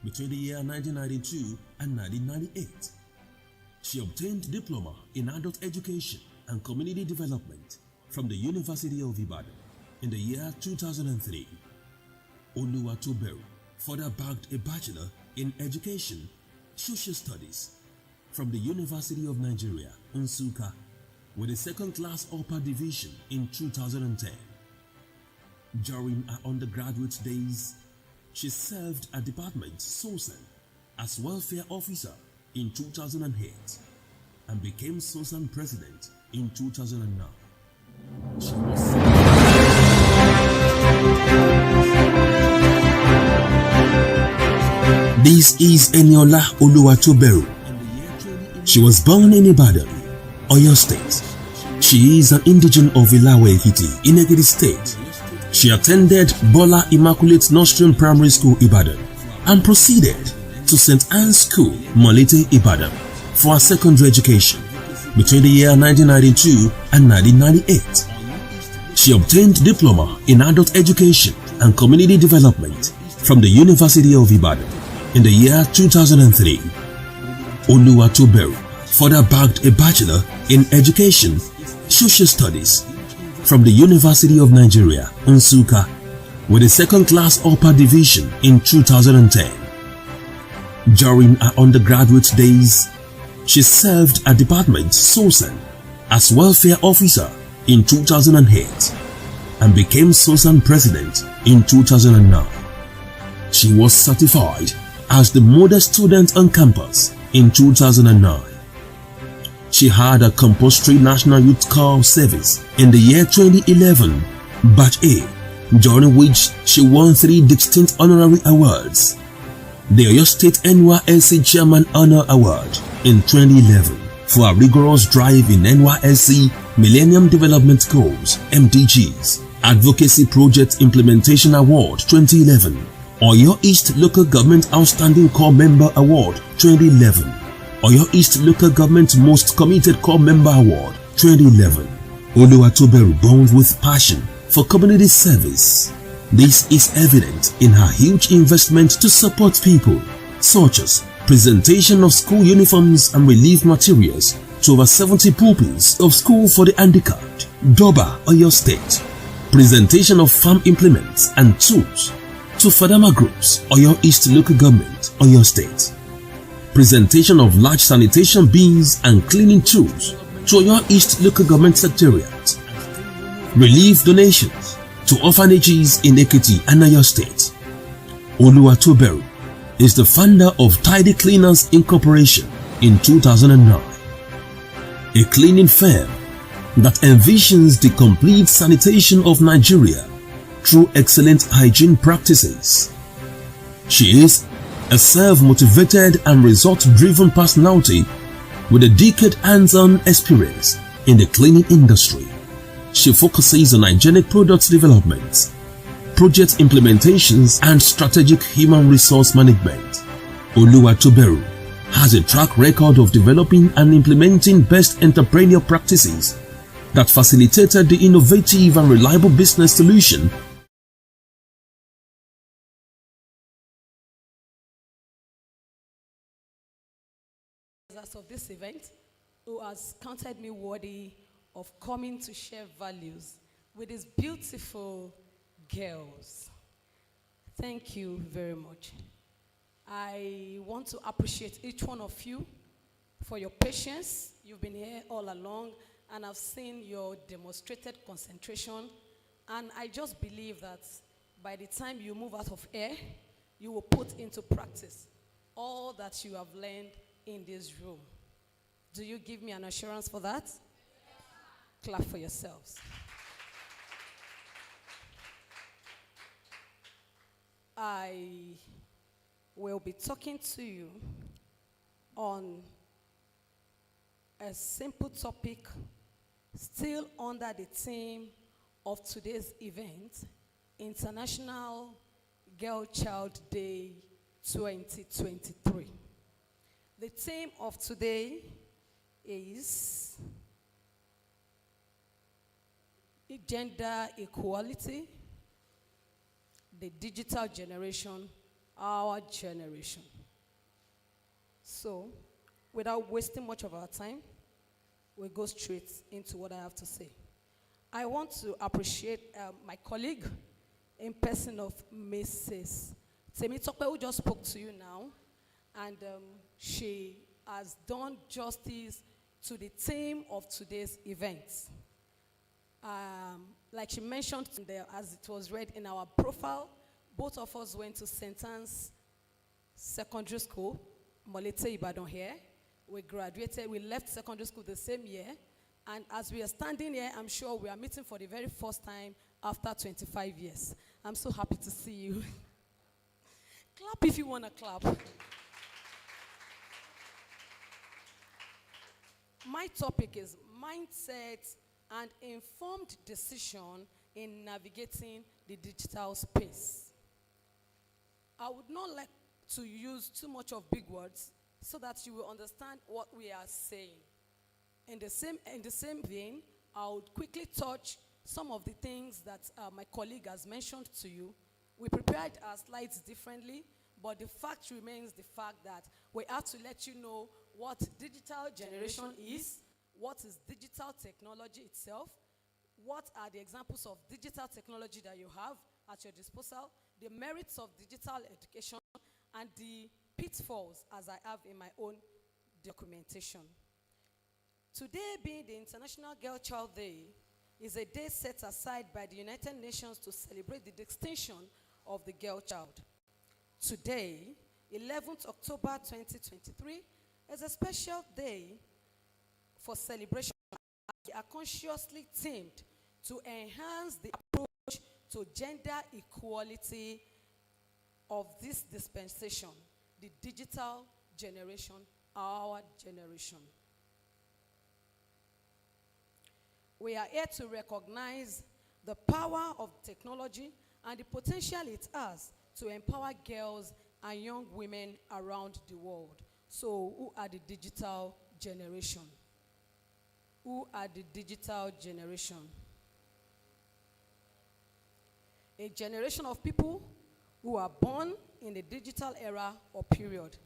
between the year 1992 and 1998. She obtained diploma in adult education and community development from the University of Ibadan in the year 2003. Oluwatoberu further bagged a bachelor in education, social studies from the University of Nigeria, Nsukka, with a second-class upper division in 2010. During her undergraduate days, she served at Department SOSAN as welfare officer in 2008 and became SOSAN president in 2009. She was This is Eniola Oluwatoberu. She was born in Ibadan, Oyo State. She is an indigene of Ilawe Ekiti in Ekiti State. She attended Bola Immaculate Nostrum Primary School, Ibadan, and proceeded to St. Anne's School, Molete, Ibadan, for her secondary education between the year 1992 and 1998. She obtained diploma in adult education and community development from the University of Ibadan in the year 2003. Oluwatoberu further bagged a bachelor in education, social studies from the University of Nigeria, Nsukka, with a second-class upper division in 2010. During her undergraduate days, she served at Department SOSAN as welfare officer in 2008 and became SOSAN president in 2009. She was certified as the model student on campus in 2009. She had a compulsory National Youth Corps service in the year 2011, Batch A, during which she won 3 distinct honorary awards. The Oyo State NYSC Chairman Honor Award in 2011 for a rigorous drive in NYSC Millennium Development Goals (MDGs), Advocacy Project Implementation Award 2011, Oyo East Local Government Outstanding Corps Member Award 2011, Oyo East Local Government Most Committed Corps Member Award 2011. Oluwatoberu burned with passion for community service. This is evident in her huge investment to support people, such as presentation of school uniforms and relief materials to over 70 pupils of School for the Handicapped, Doba, Oyo State, presentation of farm implements and tools to Fadama Groups, Oyo East Local Government, Oyo State, presentation of large sanitation bins and cleaning tools to Oyo East Local Government Secretariat, relief donations to orphanages in Ekiti and Oyo State. Oluwatoberu is the founder of Tidy Cleaners Incorporation in 2009, a cleaning firm that envisions the complete sanitation of Nigeria through excellent hygiene practices. She is a self-motivated and result-driven personality with a decade hands-on experience in the cleaning industry. She focuses on hygienic products development, project implementations, and strategic human resource management. Oluwatoberu has a track record of developing and implementing best entrepreneurial practices that facilitated the innovative and reliable business solution of this event, who has counted me worthy of coming to share values with these beautiful girls. Thank you very much. I want to appreciate each one of you for your patience. You've been here all along, and I've seen your demonstrated concentration, and I just believe that by the time you move out of here, you will put into practice all that you have learned in this room. Do you give me an assurance for that? Clap for yourselves. I will be talking to you on a simple topic still under the theme of today's event, International Girl Child Day 2023. The theme of today is gender equality, the digital generation, our generation. So, without wasting much of our time, we'll go straight into what I have to say. I want to appreciate my colleague in person of Mrs. Temitope, who just spoke to you now, and she has done justice to the theme of today's event. Like she mentioned there, as it was read in our profile, both of us went to St. Anne's Secondary School, Molete Ibadan here. We graduated, we left secondary school the same year, and as we are standing here, I'm sure we are meeting for the very first time after 25 years. I'm so happy to see you. Clap if you want to clap. My topic is mindset and informed decision in navigating the digital space. I would not like to use too much of big words so that you will understand what we are saying. In the same vein, I would quickly touch some of the things that my colleague has mentioned to you. We prepared our slides differently, but the fact remains the fact that we have to let you know what digital generation is, what is digital technology itself, what are the examples of digital technology that you have at your disposal, the merits of digital education, and the pitfalls as I have in my own documentation. Today being the International Girl Child Day is a day set aside by the United Nations to celebrate the distinction of the girl child. Today, 11th October 2023, is a special day for celebration. We are consciously themed to enhance the approach to gender equality of this dispensation, the digital generation, our generation. We are here to recognize the power of technology and the potential it has to empower girls and young women around the world. So, who are the digital generation? Who are the digital generation? A generation of people who are born in the digital era or period.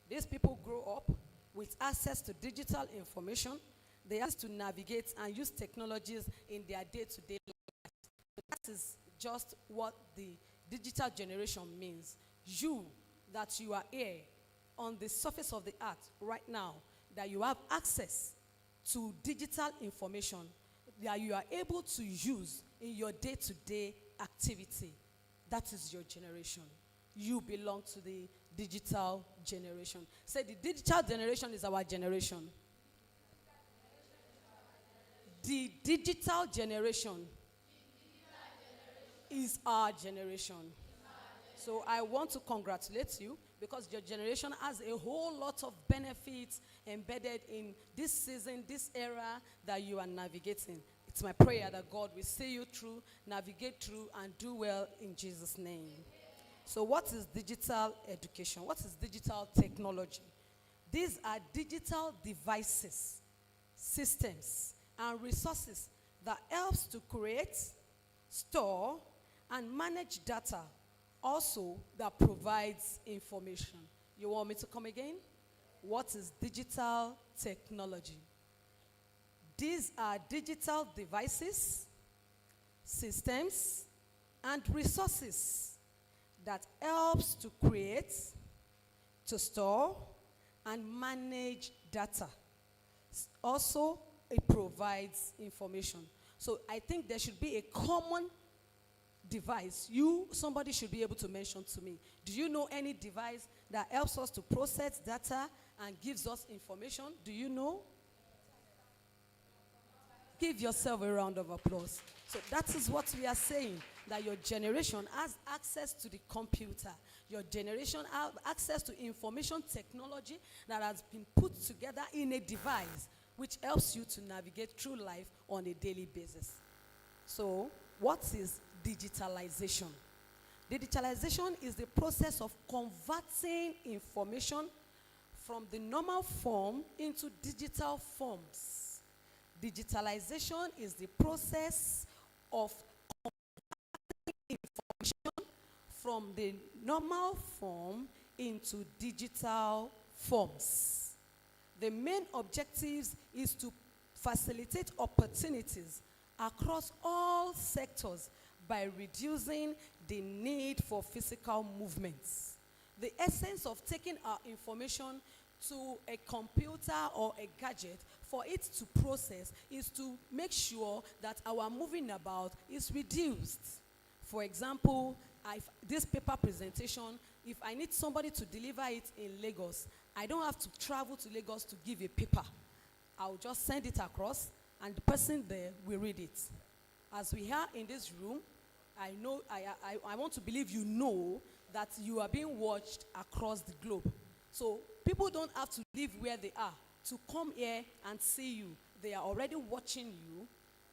These people grow up with access to digital information. They have to navigate and use technologies in their day-to-day life. That is just what the digital generation means. You, that you are here on the surface of the earth right now, that you have access to digital information that you are able to use in your day-to-day activity. That is your generation. You belong to the digital generation. Say the digital generation is our generation. The digital generation is our generation. So I want to congratulate you because your generation has a whole lot of benefits embedded in this season, this era that you are navigating. It's my prayer that God will see you through, navigate through, and do well in Jesus' name. So what is digital education? What is digital technology? These are digital devices, systems, and resources that helps to create, store, and manage data. Also, that provides information. You want me to come again? What is digital technology? These are digital devices, systems, and resources that helps to create, to store, and manage data. Also, it provides information. So I think there should be a common device. Somebody should be able to mention to me. Do you know any device that helps us to process data and gives us information? Do you know? Give yourself a round of applause. So that is what we are saying, that your generation has access to the computer. Your generation has access to information technology that has been put together in a device which helps you to navigate through life on a daily basis. So, what is digitalization? Digitalization is the process of converting information from the normal form into digital forms. Digitalization is the process of converting information from the normal form into digital forms. The main objectives is to facilitate opportunities across all sectors by reducing the need for physical movements. The essence of taking our information to a computer or a gadget for it to process is to make sure that our moving about is reduced. For example, this paper presentation, if I need somebody to deliver it in Lagos, I don't have to travel to Lagos to give a paper. I'll just send it across and the person there will read it. As we are in this room, I want to believe you know that you are being watched across the globe. So people don't have to live where they are to come here and see you. They are already watching you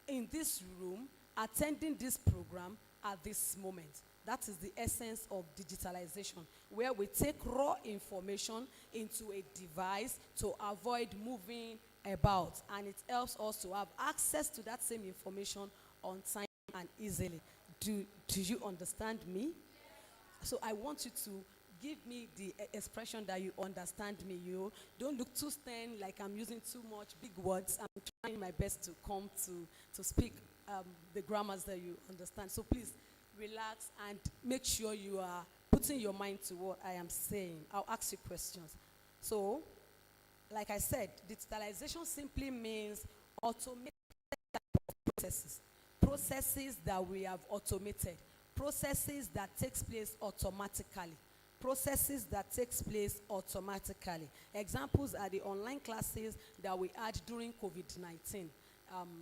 in this room, attending this program at this moment. That is the essence of digitalization, where we take raw information into a device to avoid moving about, and it helps us to have access to that same information on time and easily. Do you understand me? So I want you to give me the expression that you understand me. You don't look too stern like I'm using too much big words. I'm trying my best to come to speak the grammars that you understand. So please relax and make sure you are putting your mind to what I am saying. I'll ask you questions. So, like I said, digitalization simply means automated processes. Processes that we have automated. Processes that takes place automatically. Processes that takes place automatically. Examples are the online classes that we had during COVID-19.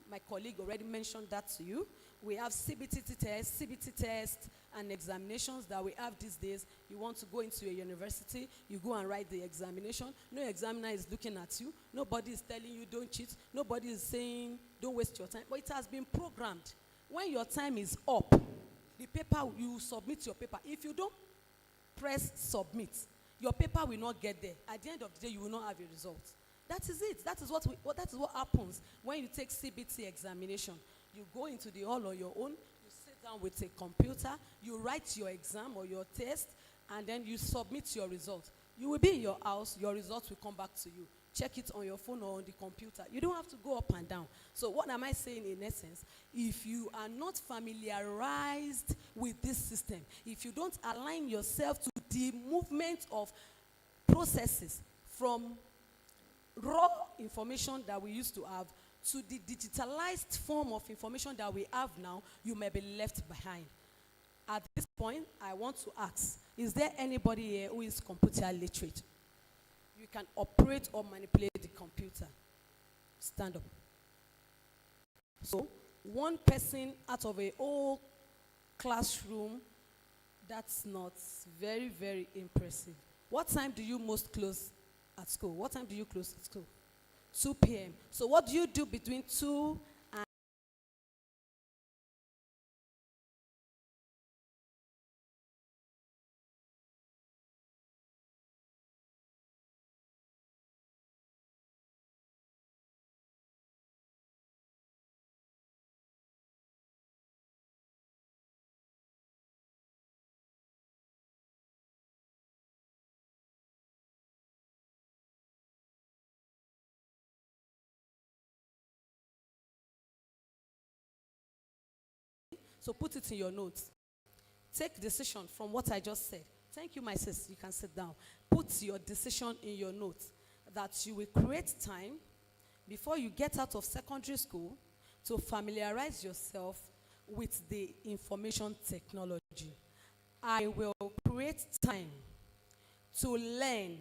My colleague already mentioned that to you. We have CBT tests, and examinations that we have these days. You want to go into a university, you go and write the examination. No examiner is looking at you. Nobody is telling you don't cheat. Nobody is saying don't waste your time. But it has been programmed. When your time is up, the paper, you submit your paper. If you don't press submit, your paper will not get there. At the end of the day, you will not have a result. That is it. That is what happens when you take CBT examination. You go into the hall on your own, you sit down with a computer, you write your exam or your test, and then you submit your result. You will be in your house, your results will come back to you. Check it on your phone or on the computer. You don't have to go up and down. So what am I saying in essence? If you are not familiarized with this system, if you don't align yourself to the movement of processes from raw information that we used to have to the digitalized form of information that we have now, you may be left behind. At this point, I want to ask, is there anybody here who is computer literate? You can operate or manipulate the computer. Stand up. So, one person out of a whole classroom, that's not very, very impressive. What time do you most close at school? What time do you close at school? 2 p.m. So what do you do between 2 and so put it in your notes. Take decision from what I just said. Thank you, my sis. You can sit down. Put your decision in your notes that you will create time before you get out of secondary school to familiarize yourself with the information technology. I will create time to learn.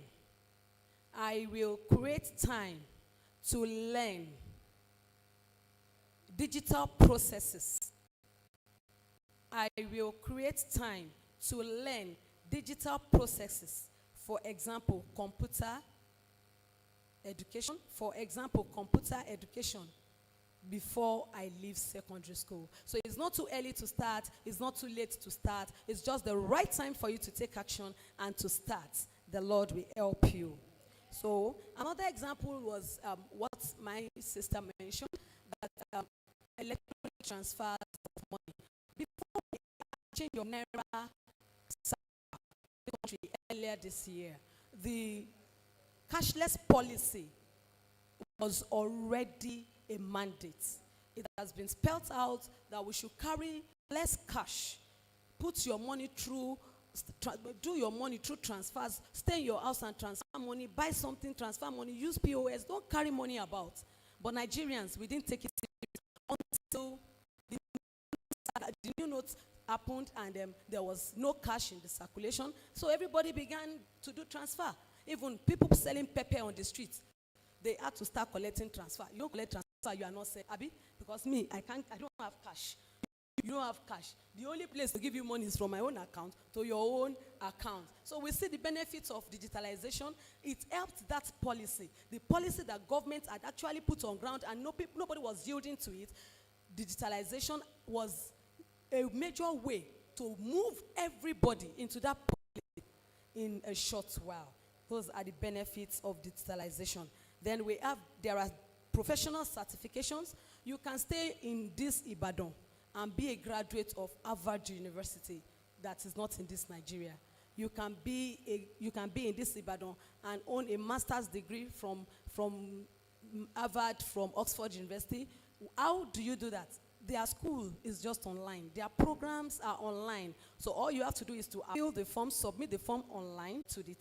I will create time to learn digital processes. I will create time to learn digital processes. For example, computer education. For example, computer education before I leave secondary school. So it's not too early to start. It's not too late to start. It's just the right time for you to take action and to start. The Lord will help you. So another example was what my sister mentioned, that electronic transfers of money. Before we change your Naira country earlier this year, the cashless policy was already a mandate. It has been spelled out that we should carry less cash, put your money through, do your money through transfers, stay in your house and transfer money, buy something, transfer money, use POS, don't carry money about. But Nigerians, we didn't take it until the new notes happened and there was no cash in the circulation. So everybody began to do transfer. Even people selling pepper on the streets, they had to start collecting transfer. You don't collect transfer, you are not selling. Abi, because me, I don't have cash. You don't have cash. The only place to give you money is from my own account to your own account. So we see the benefits of digitalization. It helped that policy. The policy that government had actually put on ground and nobody was yielding to it. Digitalization was a major way to move everybody into that policy in a short while. Those are the benefits of digitalization. Then there are professional certifications. You can stay in this Ibadan and be a graduate of Harvard University that is not in this Nigeria. You can be in this Ibadan and own a master's degree from Harvard, from Oxford University. How do you do that? Their school is just online. Their programs are online. So all you have to do is to fill the form, submit the form online to the